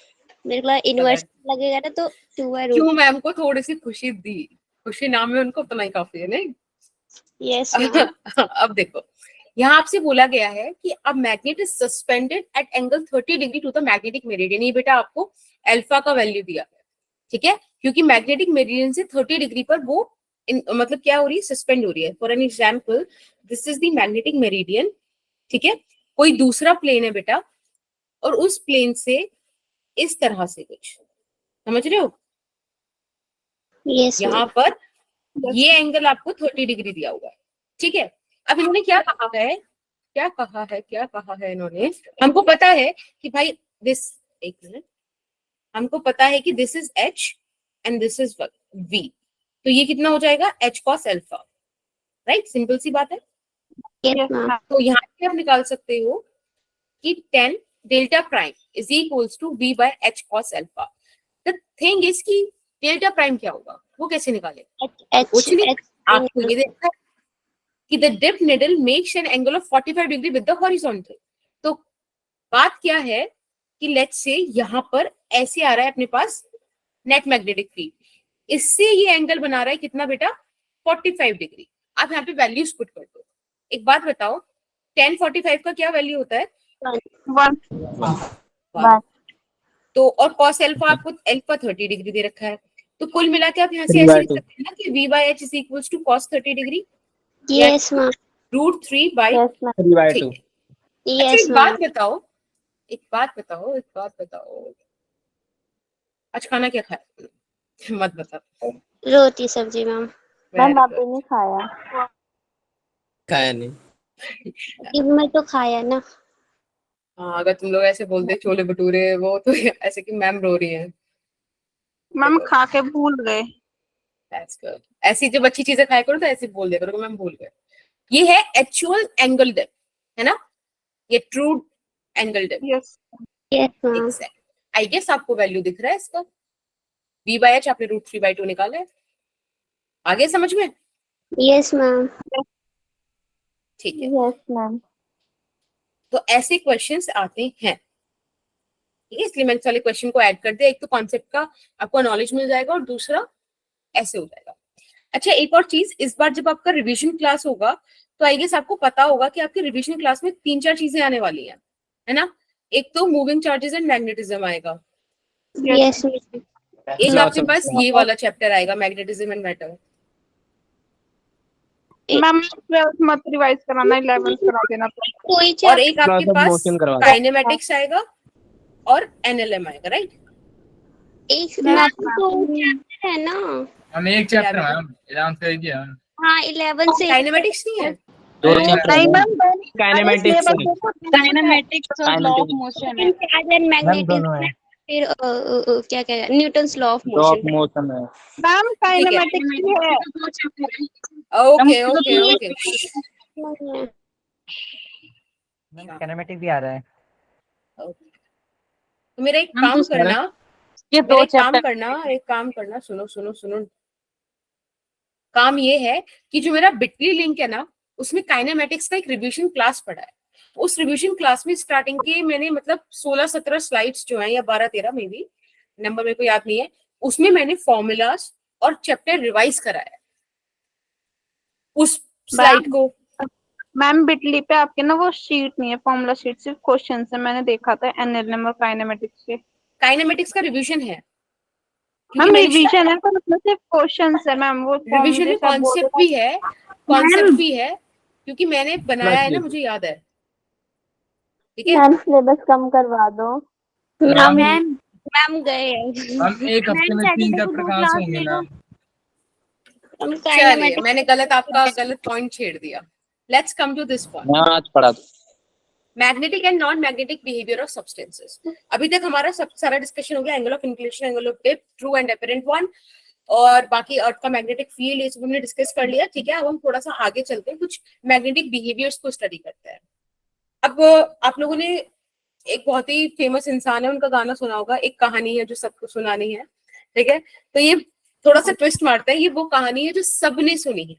मेरे को इनवर्स लगेगा ना तो 2 क्यों मैम को थोड़ी सी खुशी दी, खुशी नाम है उनको, उतना ही काफी है नहीं। Yes ma'am. अब देखो, यहाँ आपसे बोला गया है कि अब magnet is suspended at angle 30 degree to the magnetic meridian. ये बेटा आपको अल्फा का वैल्यू दिया है, ठीक है, क्योंकि मैग्नेटिक मेरिडियन से 30 डिग्री पर वो मतलब क्या हो रही है, सस्पेंड हो रही है। For an example, this is the magnetic meridian, ठीक है, कोई दूसरा प्लेन है बेटा, और उस प्लेन से इस तरह से कुछ, समझ रहे हो, यस यहाँ पर ये एंगल आपको 30 डिग्री दिया हुआ है, ठीक है। अब इन्होंने क्या कहा है, क्या कहा है इन्होंने, हमको पता है कि भाई दिस, एक मिनट, हमको पता है कि this is H and this is V, तो ये कितना हो जाएगा, H cos alpha, right, simple सी बात है। Yes ma'am. तो यहाँ पे आप निकाल सकते हो कि 10 delta prime is equals to V by H cos alpha. The thing is कि डेल्टा प्राइम क्या होगा, वो कैसे निकाले, कुछ नहीं, आपको ये देखना है कि the dip needle makes an angle of 45 degree with the horizontal. तो बात क्या है कि लेट्स से यहाँ पर ऐसे आ रहा है अपने पास नेट मैग्नेटिक फील्ड, इससे ये एंगल बना रहा है कितना बेटा, 45 डिग्री। आप यहाँ पे वैल्यूज पुट कर दो। एक बात बताओ, 1045 का क्या वैल्यू होता है, 1. तो और cos अल्फा आपको अल्फा 30 डिग्री दे रखा है, तो कुल मिला के आप यहाँ से ऐसे लिख सकते हैं ना कि v by h is equals to cos 30 degree yes ma'am. Root 3 by 3/2। अच्छा यस एक मैम। बात बताओ, आज खाना क्या खाया, मत बता। रोटी सब्जी मैम। Very good. ने खाया, खाया नहीं। दिन में तो खाया ना। हाँ, अगर तुम लोग ऐसे बोलते छोले भटूरे वो, तो ऐसे कि मैम रो रही है। मैम खा के भूल गए. That's good. ऐसी जब अच्छी चीजें खाया करो तो ऐसे बोल दिया करो कि मैम भूल गए। ये है एक्चुअल एंगल डेप्थ, है ना, ये true angle depth. Yes. Yes ma'am. I guess आपको वैल्यू दिख रहा है इसका, v by h आपने रूट 3/2 निकाला है, आगे समझ में, यस मैम। ठीक है। Yes ma'am. तो ऐसे क्वेश्चंस आते हैं, ठीक है, इसलिए मैंने सारे क्वेश्चन को ऐड कर दिया। एक तो कॉन्सेप्ट का आपको नॉलेज मिल जाएगा और दूसरा ऐसे हो जाएगा। अच्छा एक और चीज, इस बार जब आपका रिवीजन क्लास होगा तो आई गेस आपको पता होगा कि आपकी रिवीजन क्लास में 3-4 चीजें आने वाली हैं, है ना। एक तो मूविंग चार्जेस एंड मैग्नेटिज्म आएगा, यस एक आपके पास ये वाला चैप्टर आएगा magnetism and matter, ma'am 12th मत रिवाइज कराना, 11th करा देना. कोई और एक आपके Class of पास motion करवा दो। काइनेमेटिक्स आएगा और एनएलएम आएगा, राइट। एक मैम तो चैप्टर है ना। हम एक चैप्टर है, हम 11th का ही है। हाँ 11 से काइनेमेटिक्स नहीं है, दो चैप्टर नहीं मैम, Kinematics काइनेमेटिक्स और लॉ ऑफ मोशन है. मैम मैग्नेटिज्म दोनों है। फिर क्या क्या Newton's law of law of motion. Motion है। मैम काइनेमेटिक्स भी है. Okay okay okay. Ma'am kinematic भी आ रहा है। तो मेरा एक काम करना, ये मेरा दो एक काम करना, सुनो, काम ये है कि जो मेरा बिटली लिंक है ना, उसमें काइनेमेटिक्स का एक रिवीजन क्लास पड़ा है। उस रिवीजन क्लास में स्टार्टिंग के मैंने मतलब 16-17 स्लाइड्स जो हैं, या 12-13 में भी, नंबर मेरे को याद नहीं है, उसमें मैंने फॉर्मूलाज और चैप्टर रिवाइज कराया है उस स्लाइड को। मैम बिटली पे आपके ना वो शीट नहीं है, फॉर्मूला शीट, सिर्फ क्वेश्चंस है. मैंने देखा था एनएलएम और काइनेमेटिक्स के. काइनेमेटिक्स का रिवीजन है, मैम रिवीजन है पर उसमें सिर्फ क्वेश्चंस है मैम. वो रिवीजन में कॉन्सेप्ट भी है, क्योंकि मैंने बनाया है ना, मुझे याद है, ठीक है। मैम सिलेबस कम करवा दो। मैम मैम गए हम एक हफ्ते में 3 चैप्टर कहाँ से होंगे मैम? चलिए, मैंने आपका गलत पॉइंट छेड़ दिया। Let's come to this point, मैं आज पढ़ा था। Magnetic and non magnetic behaviour of substances. अभी तक हमारा सब सारा डिस्कशन हो गया, angle of inclination, angle of dip, true and apparent one. और बाकी अर्थ का मैग्नेटिक फील्ड ये सब हमने डिस्कस कर लिया, ठीक है। अब हम थोड़ा सा आगे चलते हैं, कुछ मैग्नेटिक बिहेवियर्स को स्टडी करते हैं। अब आप लोगों ने एक बहुत ही फेमस इंसान है, उनका गाना सुना होगा, एक कहानी है जो सबको सुनानी है, ठीक है। तो ये थोड़ा सा ट्विस्ट मारता है, ये वो कहानी है जो सबने सुनी है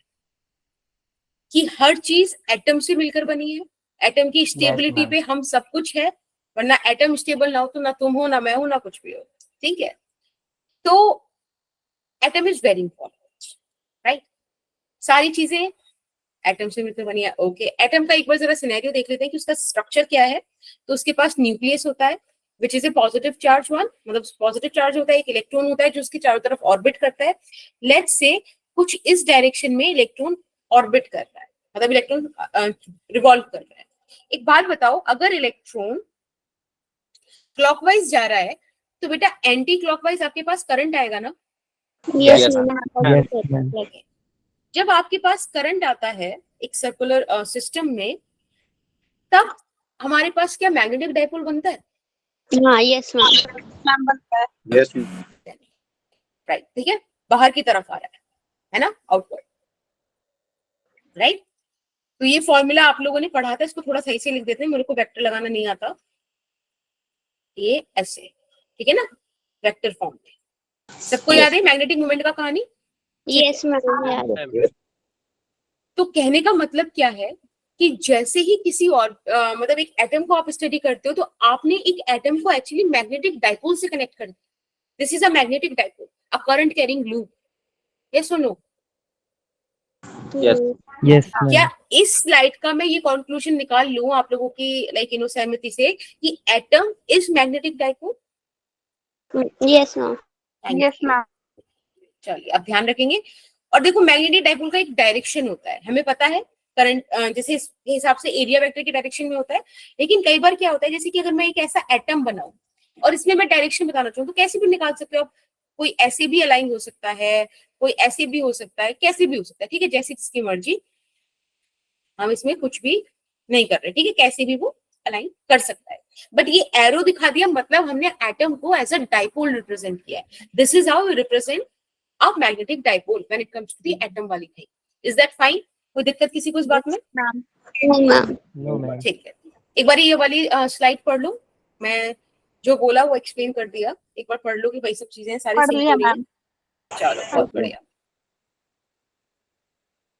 कि हर चीज एटम से मिलकर बनी है, एटम की स्टेबिलिटी ma'am. पे हम सब कुछ है, वरना एटम स्टेबल ना हो तो ना तुम हो ना मैं हूं ना कुछ भी हो, ठीक है। तो atom is very important, right. सारी चीजें एटम से मिलकर बनी है, ओके। एटम का एक बार जरा सिनेरियो देख लेते हैं कि उसका स्ट्रक्चर क्या है। तो उसके पास न्यूक्लियस होता है which is a positive charge one, मतलब पॉजिटिव चार्ज होता है, एक इलेक्ट्रॉन होता है जो उसके चारों तरफ ऑर्बिट करता है। लेट्स से कुछ इस डायरेक्शन में इलेक्ट्रॉन ऑर्बिट कर रहा है, मतलब इलेक्ट्रॉन रिवॉल्व कर रहा है। एक बात बताओ, अगर इलेक्ट्रॉन क्लॉकवाइज जा रहा है तो बेटा एंटी क्लॉकवाइज आपके पास करंट आएगा ना। Yes Yes, ma'am. जब आपके पास करंट आता है एक सर्कुलर सिस्टम में, तब हमारे पास क्या मैग्नेटिक डाइपोल बनता है? हाँ यस मैम। मैम बनता है। यस राइट, ठीक है, बाहर की तरफ आ रहा है ना, आउटवर्ड, राइट। तो ये फॉर्मूला आप लोगों ने पढ़ा था, इसको थोड़ा सही से लिख देते हैं, मेरे को वेक्टर लगाना नहीं आता, ये ऐसे, ठीक है ना, वेक्टर फॉर्म में। सबको याद है मैग्नेटिक मोमेंट का कहानी? यस मैम याद है। तो कहने का मतलब क्या है कि जैसे ही किसी और मतलब एक एटम को आप स्टडी करते हो तो आपने एक एटम को एक्चुअली मैग्नेटिक डाइपोल से कनेक्ट कर दिया। This is a magnetic dipole, a current carrying loop. Yes और नो? Yes, क्या इस स्लाइड का मैं ये कंक्लूजन निकाल लूं आप लोगों की लाइक सहमति से कि atom is magnetic dipole? Yes ma'am. Yes ma'am. चलिए अब ध्यान रखेंगे। और देखो मैग्नेटिक डाइपोल का एक डायरेक्शन होता है, हमें पता है करंट जैसे इसके हिसाब से एरिया वेक्टर के डायरेक्शन में होता है। लेकिन कई बार क्या होता है, जैसे कि अगर मैं एक ऐसा एटम बनाऊं और इसमें मैं डायरेक्शन बताना चाहूँ तो कैसे भी निकाल सकते हो आप। कोई ऐसे भी अलाइन हो सकता है, कोई ऐसे भी हो सकता है, कैसे भी हो सकता है, ठीक है, जैसी जिसकी मर्जी। हम इसमें कुछ भी नहीं कर रहे, ठीक है, कैसे भी वो अलाइन कर सकता है। बट ये एरो दिखा दिया, मतलब हमने एटम को एज अ डाइपोल रिप्रेजेंट किया है। This is how we represent a magnetic dipole when it comes to the atom वाली थिंग। Is that fine? कोई दिक्कत किसी को इस बात में? मैम। Ma'am no, ma'am. ठीक है, एक बार ये वाली स्लाइड पढ़ लो। मैं जो बोला वो एक्सप्लेन कर दिया, एक बार पढ़ लो कि भाई सब चीजें सारी पढ़ सही लिया तो नहीं है। मैम। चलो बहुत बढ़िया।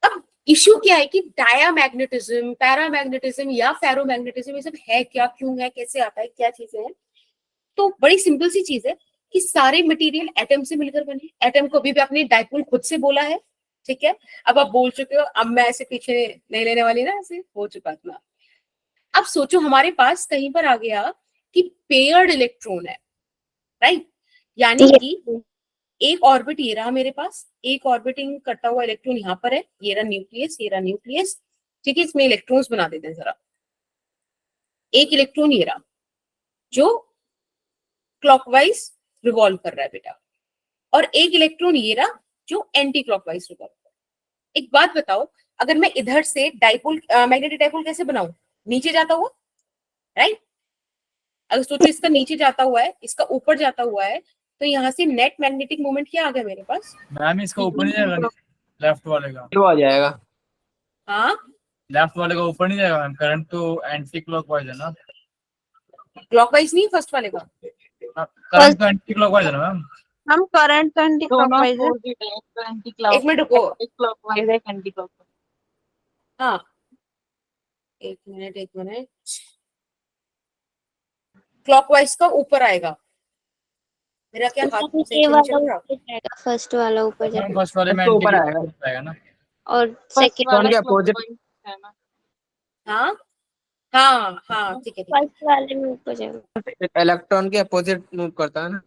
अब इश्यू क्या है कि डायामैग्नेटिज्म, पैरामैग्नेटिज्म या फेरोमैग्नेटिज्म ये सब है क्या, क्यों है, कैसे आता है, क्या चीजें हैं? तो बड़ी सिंपल सी चीज है कि सारे मटेरियल एटम से मिलकर बने। एटम को भी आपने डाइपोल खुद से बोला है, ठीक है। अब आप बोल चुके हो, अब मैं ऐसे पीछे नहीं लेने वाली ना, ऐसे हो चुका था। अब सोचो हमारे पास कहीं पर आ गया कि पेयर्ड इलेक्ट्रॉन है, राइट, यानी कि एक ऑर्बिट ये रहा मेरे पास, एक ऑर्बिटिंग करता हुआ इलेक्ट्रॉन यहाँ पर है, ये रहा न्यूक्लियस, ये रहा न्यूक्लियस, ठीक है। इसमें इलेक्ट्रॉन्स बना देते हैं जरा। एक इलेक्ट्रॉन ये रहा जो क्लॉकवाइज रिवॉल्व कर रहा है बेटा, और एक इलेक्ट्रॉन ये रहा जो एंटी क्लॉकवाइज रिवॉल्व कर रहा है। एक बात बताओ, अगर मैं इधर से डाइपोल मैग्नेटिक डाइपोल कैसे बनाऊं? नीचे जाता हुआ, राइट। अगर सोचो इसका नीचे जाता हुआ है, इसका ऊपर जाता हुआ है, तो यहाँ से नेट मैग्नेटिक मोमेंट क्या आ गया मेरे पास? मैम इसका ऊपर नहीं जाएगा, लेफ्ट वाले का। क्यों आ जाएगा? हाँ, लेफ्ट वाले का ऊपर नहीं जाएगा मैम, करंट तो एंटी क्लॉकवाइज है ना। क्लॉकवाइज नहीं, फर्स्ट वाले का। करंट तो एंटी क्लॉकवाइज है ना मैम। हम करंट तो एंटी क्लॉकवाइज है। एक मिनट रुको, हाँ एक मिनट, क्लॉकवाइज का ऊपर आएगा मेरा, क्या हाथ से ये चल वाला चल रहा? ऊपर जाएगा, फर्स्ट वाला ऊपर जाएगा फर्स्ट वाले में तो एंटी ऊपर आएगा। क्लॉकवाइज आएगा ना। और सेकंड इलेक्ट्रॉन के अपोजिट, हाँ हाँ हाँ, ठीक है, ठीक है। फर्स्ट वाले में ऊपर जाएगा। इलेक्ट्रॉन के अपोजिट मूव करता है ना।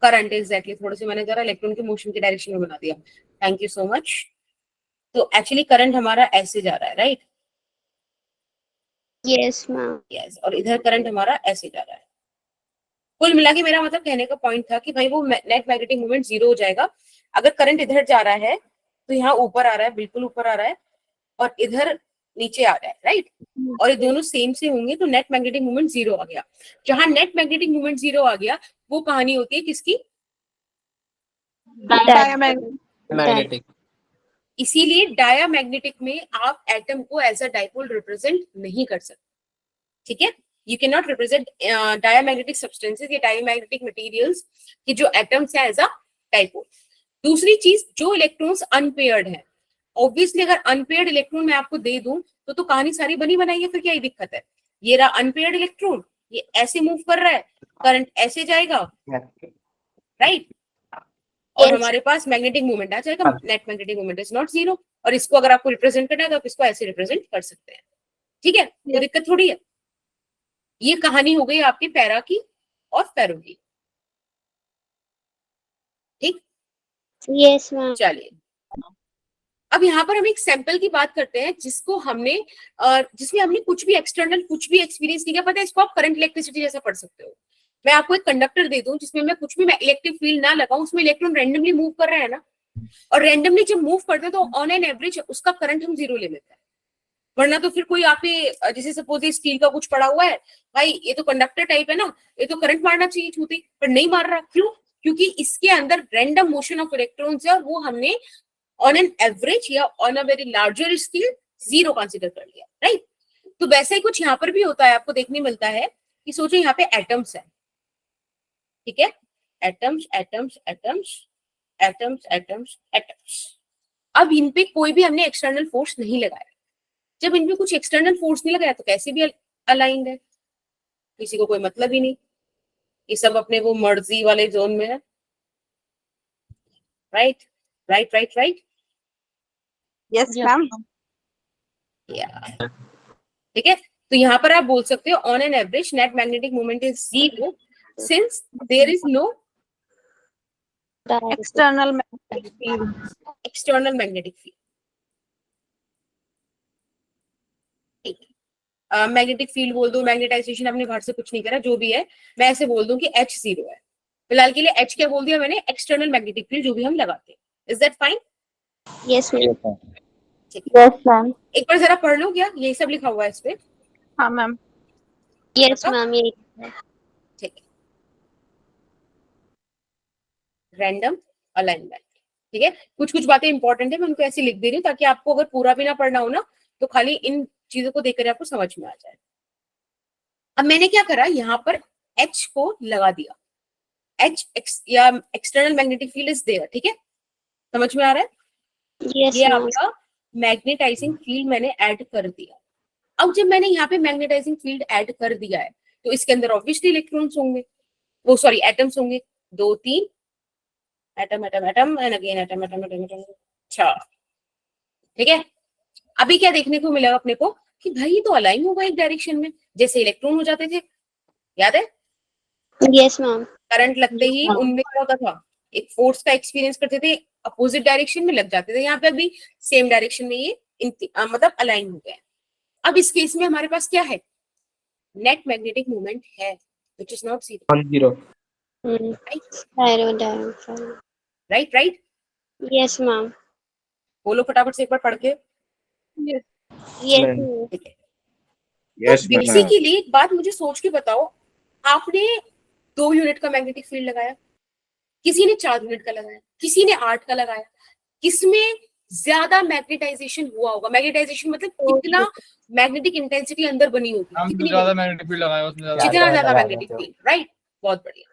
करंट एग्जैक्टली, थोड़े से मैंने जरा इलेक्ट्रॉन के मोशन के डायरेक्शन में बना दिया, थैंक यू सो मच। तो एक्चुअली करंट हमारा ऐसे जा रहा है, राइट, यस मैम। यस, और इधर करंट हमारा ऐसे जा रहा है। कुल मिला के मेरा मतलब कहने का पॉइंट था कि भाई वो नेट मैग्नेटिक मोमेंट जीरो हो जाएगा अगर करंट इधर जा रहा है, तो यहाँ ऊपर आ रहा है, बिल्कुल ऊपर आ रहा है, और इधर नीचे आ रहा है, राइट, और ये दोनों सेम से होंगे तो नेट मैग्नेटिक मोमेंट जीरो आ गया। जहां नेट मैग्नेटिक मोमेंट जीरो आ गया वो कहानी होती है किसकी? Diamagnetic. मैग्नेटिक। इसीलिए डायामैग्नेटिक में आप एटम को एज अ डाइपोल रिप्रेजेंट नहीं कर सकते, ठीक है। You can not represent diamagnetic substances या डायामैग्नेटिक मटेरियल्स की जो एटम्स है एज अ डाइपोल। दूसरी चीज, जो इलेक्ट्रॉन्स अनपेयर्ड है, ऑब्वियसली अगर अनपेयर्ड इलेक्ट्रॉन मैं आपको दे दूं तो कहानी सारी बनी बनाई है, फिर क्या ही दिक्कत है। ये रहा अनपेयर्ड इलेक्ट्रॉन, ये ऐसे मूव कर रहा है, करंट ऐसे जाएगा, राइट, और Yes. हमारे पास मैग्नेटिक मूवमेंट आ जाएगा, net magnetic movement is not zero. और इसको अगर आपको रिप्रेजेंट करना है तो आप इसको ऐसे रिप्रेजेंट कर सकते हैं, ठीक है, कोई दिक्कत थोड़ी है। ये कहानी हो गई आपकी पैरा की और फेरो की, ठीक। Yes, ma'am. चलिए अब यहाँ पर हम एक सैंपल की बात करते हैं जिसको हमने जिसमें हमने कुछ भी एक्सटर्नल कुछ भी एक्सपीरियंस नहीं किया। पता है, इसको आप करंट इलेक्ट्रिसिटी जैसा पढ़ सकते हो। मैं आपको एक कंडक्टर दे दूं जिसमें मैं कुछ भी इलेक्ट्रिक फील्ड ना लगाऊं, उसमें इलेक्ट्रॉन रैंडमली मूव कर रहे हैं ना, और रैंडमली जब मूव करते हैं तो ऑन एन एवरेज उसका करंट हम जीरो ले लेते हैं। वरना तो फिर कोई आप जैसे सपोज स्टील का कुछ पड़ा हुआ है, भाई ये तो कंडक्टर टाइप है ना, ये तो करंट मारना चाहिए छूती, पर नहीं मार रहा। क्यों? क्योंकि इसके अंदर रैंडम मोशन ऑफ इलेक्ट्रॉन्स है और वो हमने ऑन एन एवरेज या on a very larger scale zero consider कर लिया, राइट। तो वैसे ही कुछ यहाँ पर भी होता है, आपको देखने मिलता है कि सोचो यहाँ पे एटम्स है, ठीक है, atoms atoms atoms atoms atoms atoms. अब इन पे कोई भी हमने एक्सटर्नल फोर्स नहीं लगाया। जब इन पे कुछ एक्सटर्नल फोर्स नहीं लगाया तो कैसे भी अलाइंड है, किसी को कोई मतलब ही नहीं, ये सब अपने वो मर्जी वाले जोन में है, right right right right. Yes, ma'am. ठीक है, तो यहाँ पर आप बोल सकते हो on an average net magnetic moment is zero since there is no External magnetic field. External magnetic field. ठीक है, मैग्नेटिक फील्ड बोल दो, मैग्नेटाइजेशन आपने बाहर से कुछ नहीं करा, जो भी है मैं ऐसे बोल दूं कि H जीरो है। फिलहाल के लिए H क्या बोल दिया मैंने, एक्सटर्नल मैग्नेटिक फील्ड जो भी हम लगाते हैं। Is that fine? Yes, ma'am. Yes, ma'am. एक बार जरा पढ़ लो, क्या यही सब लिखा हुआ है इस पे? हाँ मैम। Yes, पक्का? ma'am. ये ठीक है, रैंडम अलाइनमेंट, ठीक है। कुछ कुछ बातें इंपॉर्टेंट है, मैं उनको ऐसे लिख दे रही हूँ ताकि आपको अगर पूरा भी ना पढ़ना हो ना तो खाली इन चीजों को देखकर आपको समझ में आ जाए। अब मैंने क्या करा, यहाँ पर H को लगा दिया, H या external magnetic field is there, ठीक है, समझ में आ रहा है? Yes, ये ma'am. आपका मैग्नेटाइजिंग फील्ड मैंने ऐड कर दिया। अब जब मैंने यहाँ पे मैग्नेटाइजिंग फील्ड ऐड कर दिया है तो इसके अंदर ऑब्वियसली इलेक्ट्रॉन्स होंगे, वो सॉरी एटम्स होंगे, 2 3 atom atom atom and again atom atom atom atom. अच्छा, ठीक है। अभी क्या देखने को मिला अपने को कि भाई ये तो अलाइन होगा एक डायरेक्शन में, जैसे इलेक्ट्रॉन हो जाते थे, याद है? Yes, ma'am. करंट लगते ही उनमें क्या होता था, एक फोर्स का एक्सपीरियंस करते थे, अपोजिट डायरेक्शन में लग जाते थे। यहाँ पे अभी सेम डायरेक्शन में ये मतलब अलाइन हो गया। अब इस केस में हमारे पास क्या है, नेट मैग्नेटिक मोमेंट है which is not zero, Aerodynamic. Right right. Yes, ma'am. बोलो फटाफट से एक बार पढ़ के। Yes, ma'am. ठीक है, Yes, तो बेसिकली एक बात मुझे सोच के बताओ, आपने 2 यूनिट का मैग्नेटिक फील्ड लगाया, किसी ने 4 यूनिट का लगाया, किसी ने 8 का लगाया, किसमें ज्यादा मैग्नेटाइजेशन हुआ होगा? मैग्नेटाइजेशन मतलब कितना मैग्नेटिक इंटेंसिटी अंदर बनी होगी, हम कितनी ज्यादा बनी? मैग्नेटिक फील्ड लगाया उसमें जितना ज्यादा ज्यादा लगा मैग्नेटिक देते हो। फील्ड, राइट, बहुत बढ़िया,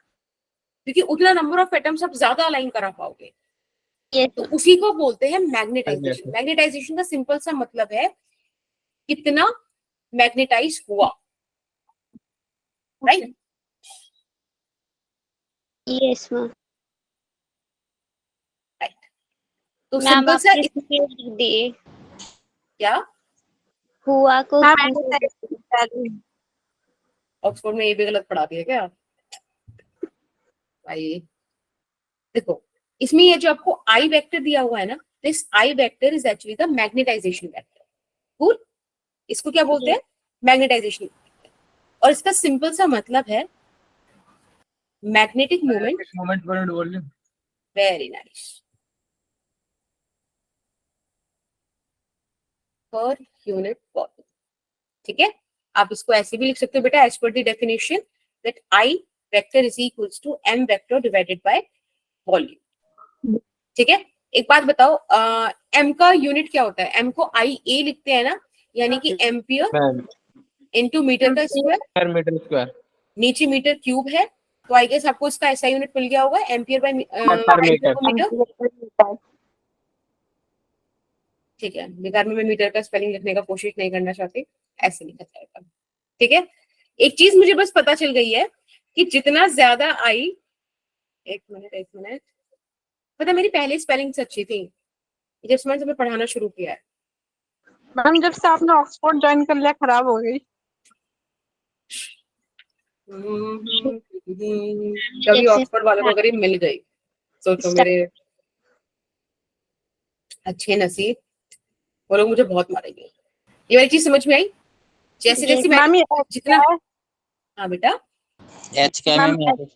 क्योंकि उतना नंबर ऑफ एटम्स आप ज्यादा अलाइन करा पाओगे। Yes, तो उसी को बोलते हैं मैग्नेटाइजेशन। मैग्नेटाइजेशन का सिंपल सा मतलब है कितना मैग्नेटाइज हुआ, राइट? yes, ma'am. तो मैम सिंपल आप सा किसके लिख दिए? क्या हुआ को मैम ऑक्सफोर्ड में ये भी गलत पढ़ा दिया क्या भाई? देखो इसमें ये जो आपको आई वेक्टर दिया हुआ है ना, this I vector is actually the magnetization vector. Cool, इसको क्या बोलते हैं? मैग्नेटाइजेशन। और इसका सिंपल सा मतलब है मैग्नेटिक मोमेंट। मोमेंट पर volume. Very nice, per unit volume, ठीक है। आप इसको ऐसे भी लिख सकते हो बेटा, as per the definition that I vector is equals to m vector divided by volume. ठीक है, एक बात बताओ, एम का यूनिट क्या होता है? एम को IA लिखते हैं ना, यानी कि एम्पियर मैम इनटू मीटर का स्क्वायर, पर मीटर स्क्वायर नीचे मीटर क्यूब है, तो आई गेस आपको इसका ऐसा यूनिट मिल गया होगा, एम्पियर बाय पर मीटर। मीटर। ठीक है, बेकार में मैं मीटर का स्पेलिंग लिखने का कोशिश नहीं करना चाहती, ऐसे लिखा जाएगा। ठीक है, एक चीज मुझे बस पता चल गई है कि जितना ज्यादा आई, एक मिनट, पता मेरी पहली स्पेलिंग अच्छी थी, जब से मैंने पढ़ाना शुरू किया है। मैम जब से आपने ऑक्सफोर्ड ज्वाइन कर लिया खराब हो गई। कभी ऑक्सफोर्ड वालों को अगर ये मिल गई, सोचो मेरे अच्छे नसीब, वो लोग मुझे बहुत मारेंगे। ये वाली चीज समझ में आई? जैसे जैसे मैम ये जितना, हाँ बेटा, एच क्या मैम मैम?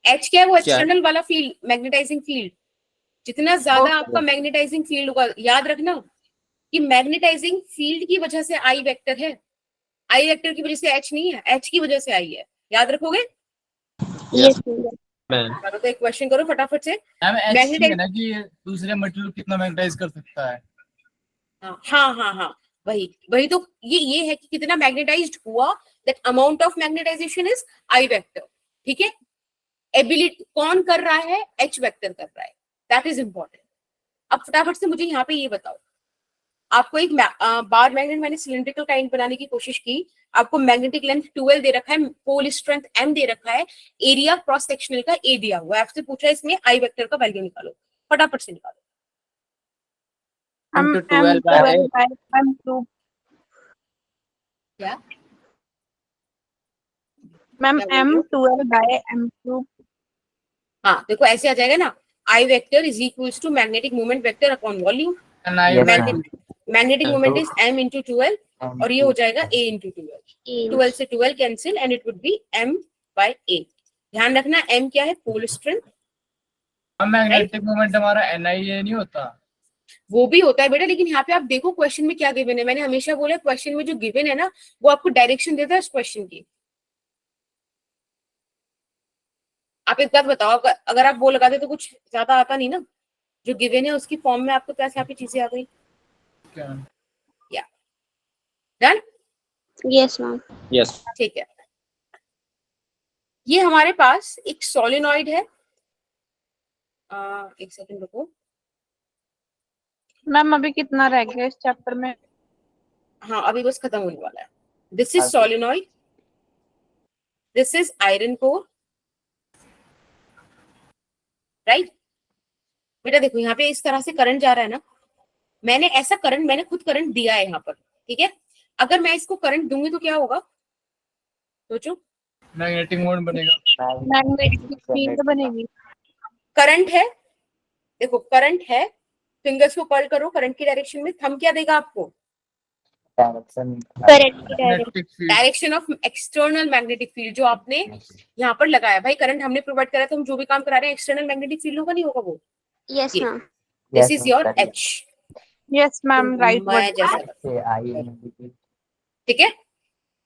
एच क्या है? वो क्या? एक्सटर्नल वाला फील्ड, मैग्नेटाइजिंग फील्ड। जितना ज्यादा आपका मैग्नेटाइजिंग फील्ड होगा, याद रखना कि मैग्नेटाइजिंग फील्ड की वजह से आई वेक्टर है, आई वेक्टर की वजह से एच नहीं है, एच की वजह से आई है। याद रखोगे? यस करो तो एक क्वेश्चन करो फटाफट से। मैम एच Magnetize- है ना कि ये दूसरे मटेरियल कितना मैग्नेटाइज कर सकता है। हाँ, वही तो ये है कि कितना मैग्नेटाइज्ड हुआ, that amount of magnetization is I vector. ठीक है, एबिलिटी कौन कर रहा है? एच वेक्टर कर रहा है, दैट इज इंपॉर्टेंट। अब फटाफट से मुझे यहाँ पे ये बताओ, आपको एक बार मैग्नेट, मैंने सिलिंड्रिकल काइंड बनाने की कोशिश की, आपको मैग्नेटिक लेंथ 12 दे रखा है, पोल स्ट्रेंथ m दे रखा है, एरिया क्रॉस सेक्शनल का a दिया हुआ है, आपसे पूछा है इसमें आई वेक्टर का वैल्यू निकालो, फटाफट से निकालो। हम Into 12 by M क्यूब क्या मैम क्या बोल रहे हो? M12 bye M cube. हाँ देखो ऐसे आ जाएगा ना, I vector is equals to magnetic moment vector upon volume. Yes, ma'am. Magnetic moment is m into 12 और ये हो जाएगा a into 12। 12 से 12 cancel and it would be m by a। ध्यान रखना m क्या है? Pole strength. मैग्नेटिक मोमेंट हमारा NIA नहीं होता। वो भी होता है बेटा, लेकिन यहाँ पे आप देखो क्वेश्चन में क्या गिवन है। मैंने हमेशा बोला क्वेश्चन में जो गिवन है ना, वो आपको डायरेक्शन देता है उस क्वेश्चन की। आप एक बात बताओ, अगर आप वो लगाते तो कुछ ज्यादा आता नहीं ना, जो गिवन है उसकी फॉर्म में आपको कैसे यहाँ पे चीजें आ गई। डन? Yes ma'am. यस। ठीक है, ये हमारे पास एक सोलेनॉइड है। एक सेकंड रुको। मैम अभी कितना रह गया इस चैप्टर में? हाँ अभी बस खत्म होने वाला है। This is solenoid, this is iron core, right बेटा। देखो यहाँ पे इस तरह से करंट जा रहा है ना, मैंने ऐसा करंट, मैंने खुद करंट दिया है यहाँ पर, ठीक है। अगर मैं इसको करंट दूंगी तो क्या होगा? सोचो। मैग्नेटिक मोमेंट बनेगा। मैग्नेटिक फील्ड बनेगी। करंट है, देखो करंट है, फिंगर्स को कर्ल करो करंट की डायरेक्शन में, थंब क्या देगा आपको? Direction of external magnetic field जो आपने यहाँ पर लगाया। भाई करंट हमने प्रोवाइड करा, तो हम जो भी काम करा रहे हैं एक्सटर्नल मैग्नेटिक फील्ड होगा, नहीं होगा वो? Yes ma'am. This is your H. Yes ma'am right ठीक है,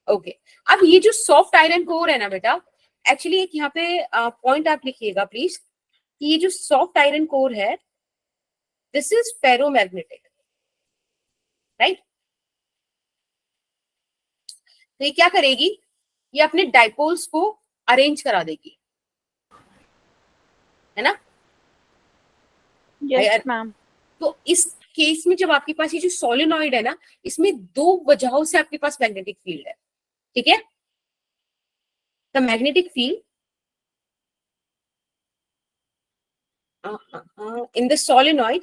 ओके। अब ये जो सॉफ्ट आयरन कोर है ना बेटा, एक्चुअली एक यहाँ पे पॉइंट आप लिखिएगा प्लीज, कि ये जो सॉफ्ट आयरन कोर है, दिस इज फेरोमैग्नेटिक, राइट। तो ये क्या करेगी? ये अपने डाइपोल्स को अरेंज करा देगी, है ना? Yes ma'am. तो इस केस में जब आपके पास ये जो सोलेनॉइड है ना, इसमें दो वजहों से आपके पास मैग्नेटिक फील्ड है, ठीक है। The magnetic field in the solenoid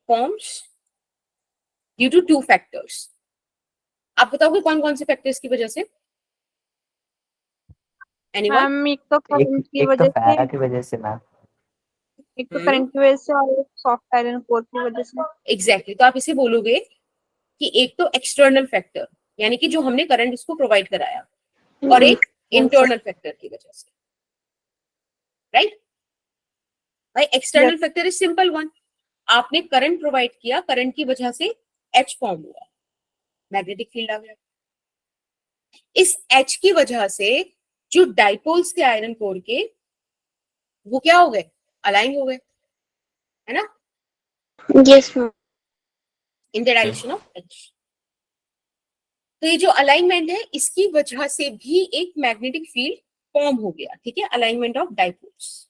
forms due to two factors। आप बताओगे कौन कौन से फैक्टर्स की वजह से? Anyone? मैम एक तो करंट की एक तो वजह पैरा से, की वजह से मैम। एक तो करंट की वजह से और एक सॉफ्ट आयरन कोर की वजह से। एग्जैक्टली तो आप इसे बोलोगे कि एक तो एक्सटर्नल फैक्टर, यानी कि जो हमने करंट इसको प्रोवाइड कराया, और एक इंटरनल फैक्टर की वजह से, राइट। भाई external factor is simple one, आपने करंट प्रोवाइड किया, करंट की वजह से एच फॉर्म हुआ, मैग्नेटिक फील्ड आ गया। इस एच की वजह से जो डाइपोल्स थे आयरन कोर के वो क्या हो गए, अलाइन हो गए, है ना, yes ma'am. In the direction of H. तो ये जो अलाइनमेंट है इसकी वजह से भी एक मैग्नेटिक फील्ड फॉर्म हो गया, ठीक है, alignment of dipoles.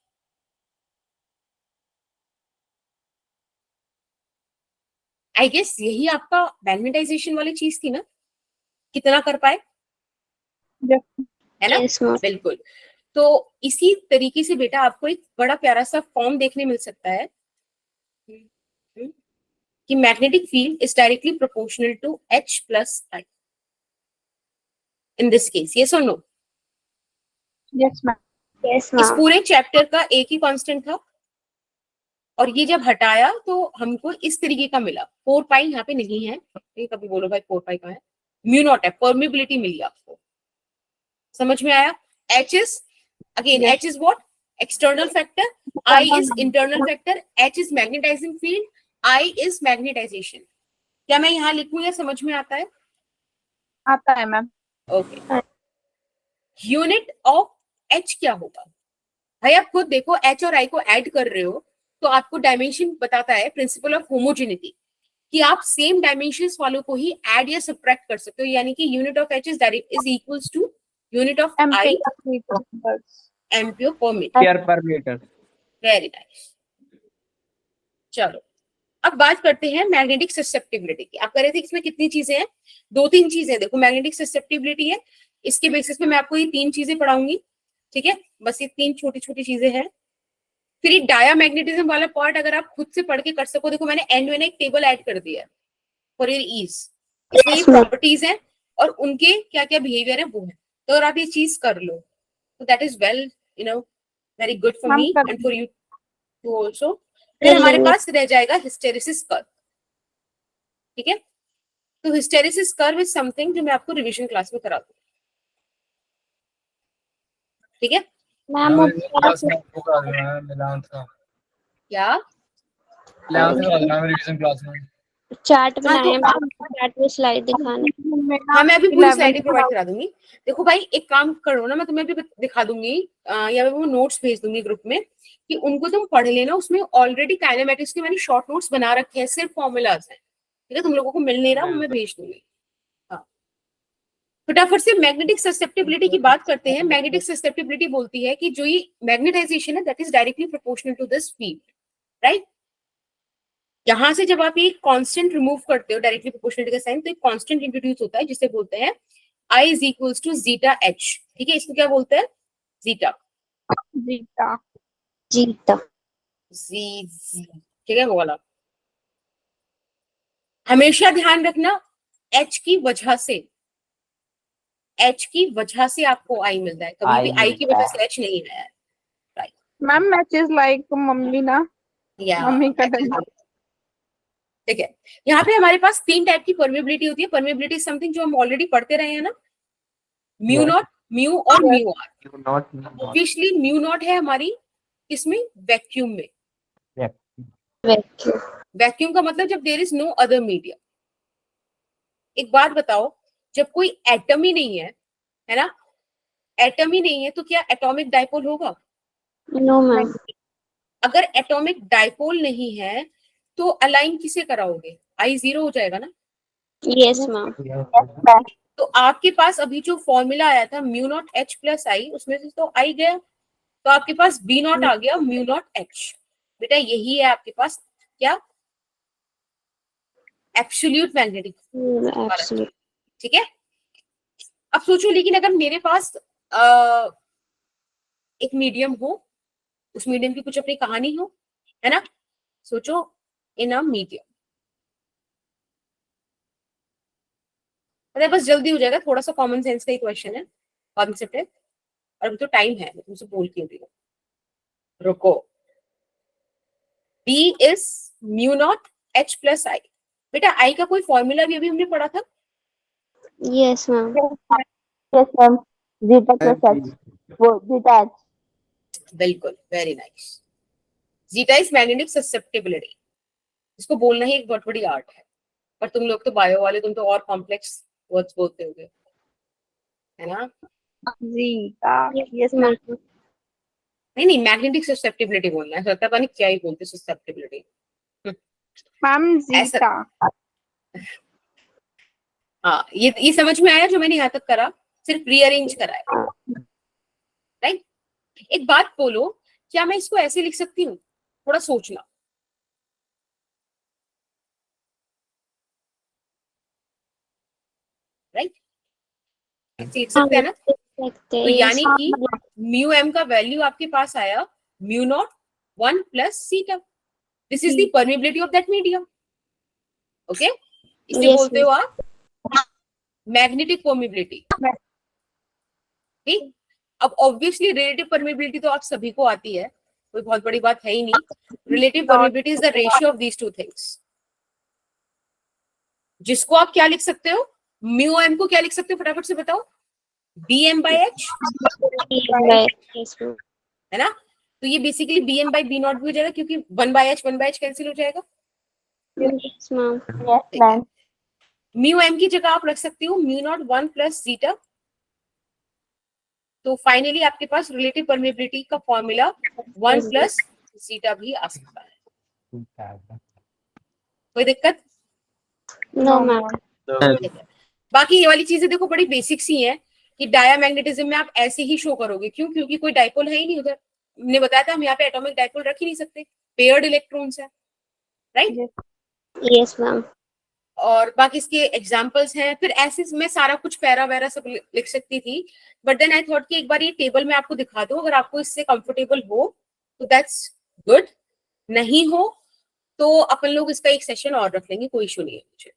I guess यही आपका मैग्नेटाइजेशन वाली चीज थी ना, कितना कर पाए, है ना, यस मैम। बिल्कुल। तो इसी तरीके से बेटा आपको एक बड़ा प्यारा सा फॉर्म देखने मिल सकता है कि magnetic field is directly proportional to H plus I in this case, yes और नो? Yes ma'am. यस इस मैम। पूरे चैप्टर का एक ही कांस्टेंट था और ये जब हटाया तो हमको इस तरीके का मिला, 4 पाई यहाँ पे नहीं है, ये कभी बोलो भाई 4 पाई कहाँ है, म्यू नॉट है, परमिबिलिटी मिली आपको, समझ में आया? H is again, H is what, external factor, I is internal factor, H is magnetizing field, I is magnetization. क्या मैं यहाँ लिखूं या समझ में आता है? आता है ma'am. Okay, unit of H क्या होगा भाई, आप खुद देखो H और I को ऐड कर रहे हो तो आपको डायमेंशन बताता है, प्रिंसिपल ऑफ होमोजेनिटी, कि आप सेम डायमेंशंस वालों को ही ऐड या सब्ट्रैक्ट कर सकते हो, यानी कि unit of H is equals to unit of I ampere per metre per metre. Very nice. चलो अब बात करते हैं मैग्नेटिक ससेप्टिबिलिटी की। आप कह रहे थे इसमें कितनी चीजें हैं, 2-3 चीजें। देखो मैग्नेटिक ससेप्टिबिलिटी है, इसके बेसिस पे मैं आपको ये 3 चीजें पढ़ाऊंगी, ठीक है, बस ये 3 छोटी छोटी चीजें हैं। फिर ये डायामैग्नेटिज्म वाला पार्ट अगर आप खुद से पढ़ के कर सको, देखो मैंने एंड में एक टेबल ऐड कर दिया है फॉर योर ईज, इसमें ये प्रॉपर्टीज हैं और उनके क्या क्या बिहेवियर है वो है, तो अगर आप ये चीज कर लो तो that is well very good for me and for you too also. फिर हमारे पास रह जाएगा हिस्टेरिसिस कर्व, ठीक है, तो हिस्टेरिसिस कर्व इज समथिंग जो मैं आपको रिवीजन क्लास में करा दूंगी, ठीक है। मैम क्लास में आपको करा देना है 11th का, क्या 11th का करा देना है रिवीजन क्लास में। चार्ट हाँ, तो बनाए, चार्ट में स्लाइड दिखाने। हाँ मैं अभी पूरी स्लाइडें प्रोवाइड करा दूंगी। देखो भाई एक काम करो ना, मैं तुम्हें भी दिखा दूंगी या मैं वो नोट्स भेज दूंगी ग्रुप में कि उनको तुम पढ़ लेना, उसमें ऑलरेडी काइनेमेटिक्स के मैंने शॉर्ट नोट्स बना रखे हैं, सिर्फ फॉर्मूलाज हैं, ठीक है, तुम लोगों को मिल नहीं रहा, मैं भेज दूंगी। हाँ फटाफट से मैग्नेटिक ससेप्टिबिलिटी की बात करते हैं। मैग्नेटिक ससेप्टिबिलिटी बोलती है कि जो ये मैग्नेटाइजेशन है that is directly proportional to this field, right. यहां से जब आप ये कांस्टेंट रिमूव करते हो डायरेक्टली प्रोपोर्शनल का साइन, तो एक कांस्टेंट इंट्रोड्यूस होता है जिसे बोलते हैं I is equals to zeta H, ठीक है, इसको क्या बोलते हैं, जीटा जीटा जीता। जी, ठीक है वो वाला। हमेशा ध्यान रखना H की वजह से, H की वजह से आपको I मिलता है, कभी भी I की वजह से H नहीं आया है, right. Ma'am match is like mummy ना, या मम्मी का डंडा। ठीक है, यहाँ पे हमारे पास 3 टाइप की परमेबिलिटी होती है। परमेबिलिटी समथिंग जो हम ऑलरेडी पढ़ते रहे हैं ना, म्यू नॉट, म्यू और mu R. Obviously mu naught है हमारी इसमें वैक्यूम में, वैक्यूम का मतलब जब there is no other medium. एक बात बताओ, जब कोई एटम ही नहीं है ना, एटम ही नहीं है तो क्या एटॉमिक डाइपोल होगा? No ma'am. अगर एटॉमिक डाइपोल नहीं है तो अलाइन किसे कराओगे, आई 0 हो जाएगा ना। Yes ma'am. तो आपके पास अभी जो फॉर्मूला आया था म्यू नॉट H प्लस आई, उसमें से तो आई गया, तो आपके पास बी नॉट आ गया, म्यू नॉट H। बेटा यही है आपके पास क्या, एब्सोल्यूट मैग्नेटिक, एब्सोल्यूट। ठीक है। अब सोचो, लेकिन अगर मेरे पास एक मीडियम हो, उस मीडियम की कुछ अपनी कहानी हो, है ना, सोचो इन अ मीडियम, अरे बस जल्दी हो जाएगा, थोड़ा सा कॉमन सेंस का ही क्वेश्चन है, कॉन्सेप्ट है, और अभी तो टाइम है, मैं तुमसे बोल के हूँ, रुको। B is mu naught H plus I, बेटा I का कोई फॉर्मूला भी अभी हमने पढ़ा था, yes ma'am. Yes ma'am, zeta plus H, वो जीटा एच। बिल्कुल, very nice. Zeta is magnetic susceptibility, इसको बोलना ही एक बहुत बड़ी आर्ट है, पर तुम लोग तो बायो वाले, तुम तो और कॉम्प्लेक्स वर्ड्स बोलते होगे, है ना। जीटा यस मैम मैम नहीं मैग्नेटिक ससेप्टिबिलिटी बोलना है, पता नहीं क्या ही बोलते ससेप्टिबिलिटी। मैम ऐसा जीटा हाँ, ये समझ में आया जो मैंने यहाँ तक करा, सिर्फ रीअरेंज करा है, राइट। एक बात बोलो, क्या मैं इसको ऐसे लिख सकती हूँ? थोड़ा सोचना। राइट, ऐसे लिख सकते हैं ना? सकते तो हैं यानी yes. कि म्यू एम का वैल्यू आपके पास आया म्यू नॉट 1 प्लस सीटा। This is the permeability of that medium. Okay, इसे Yes, बोलते हो आप मैग्नेटिक परमिबिलिटी। ठीक, अब ऑब्वियसली रिलेटिव परमिबिलिटी तो आप सभी को आती है, कोई बहुत बड़ी बात है ही नहीं। Relative permeability is the ratio of these two things, जिसको आप क्या लिख सकते हो? म्यू एम को क्या लिख सकते हो, फटाफट से बताओ? B M by H, yes, ma'am. है ना? तो ये basically B M by B naught भी हो जाएगा, क्योंकि 1 बाई एच कैंसिल हो जाएगा। Yes, ma'am. Yes, ma'am. Mu M की जगह आप रख सकती हो म्यू नॉट 1 प्लस जीटा। तो फाइनली आपके पास रिलेटिव परमिबिलिटी का फॉर्मूला 1 प्लस जीटा भी आ सकता है। कोई दिक्कत? No, ma'am. बाकी ये वाली चीजें देखो बड़ी बेसिक सी हैं कि डायामैग्नेटिज्म में आप ऐसे ही शो करोगे, क्यों? क्योंकि कोई डाइपोल है ही नहीं उधर। हमने बताया था हम यहाँ पे एटॉमिक डाइपोल रख ही नहीं सकते, पेयर्ड इलेक्ट्रॉन्स है, राइट? Yes, ma'am. और बाकी इसके एग्जांपल्स हैं। फिर ऐसे मैं सारा कुछ पैरा वैरा सब लिख सकती थी, बट देन आई थॉट कि एक बार ये टेबल मैं आपको दिखा दूं, अगर आपको इससे कंफर्टेबल हो तो दैट्स गुड, नहीं हो तो अपन लोग इसका एक सेशन और रख लेंगे, कोई इशू नहीं है मुझे।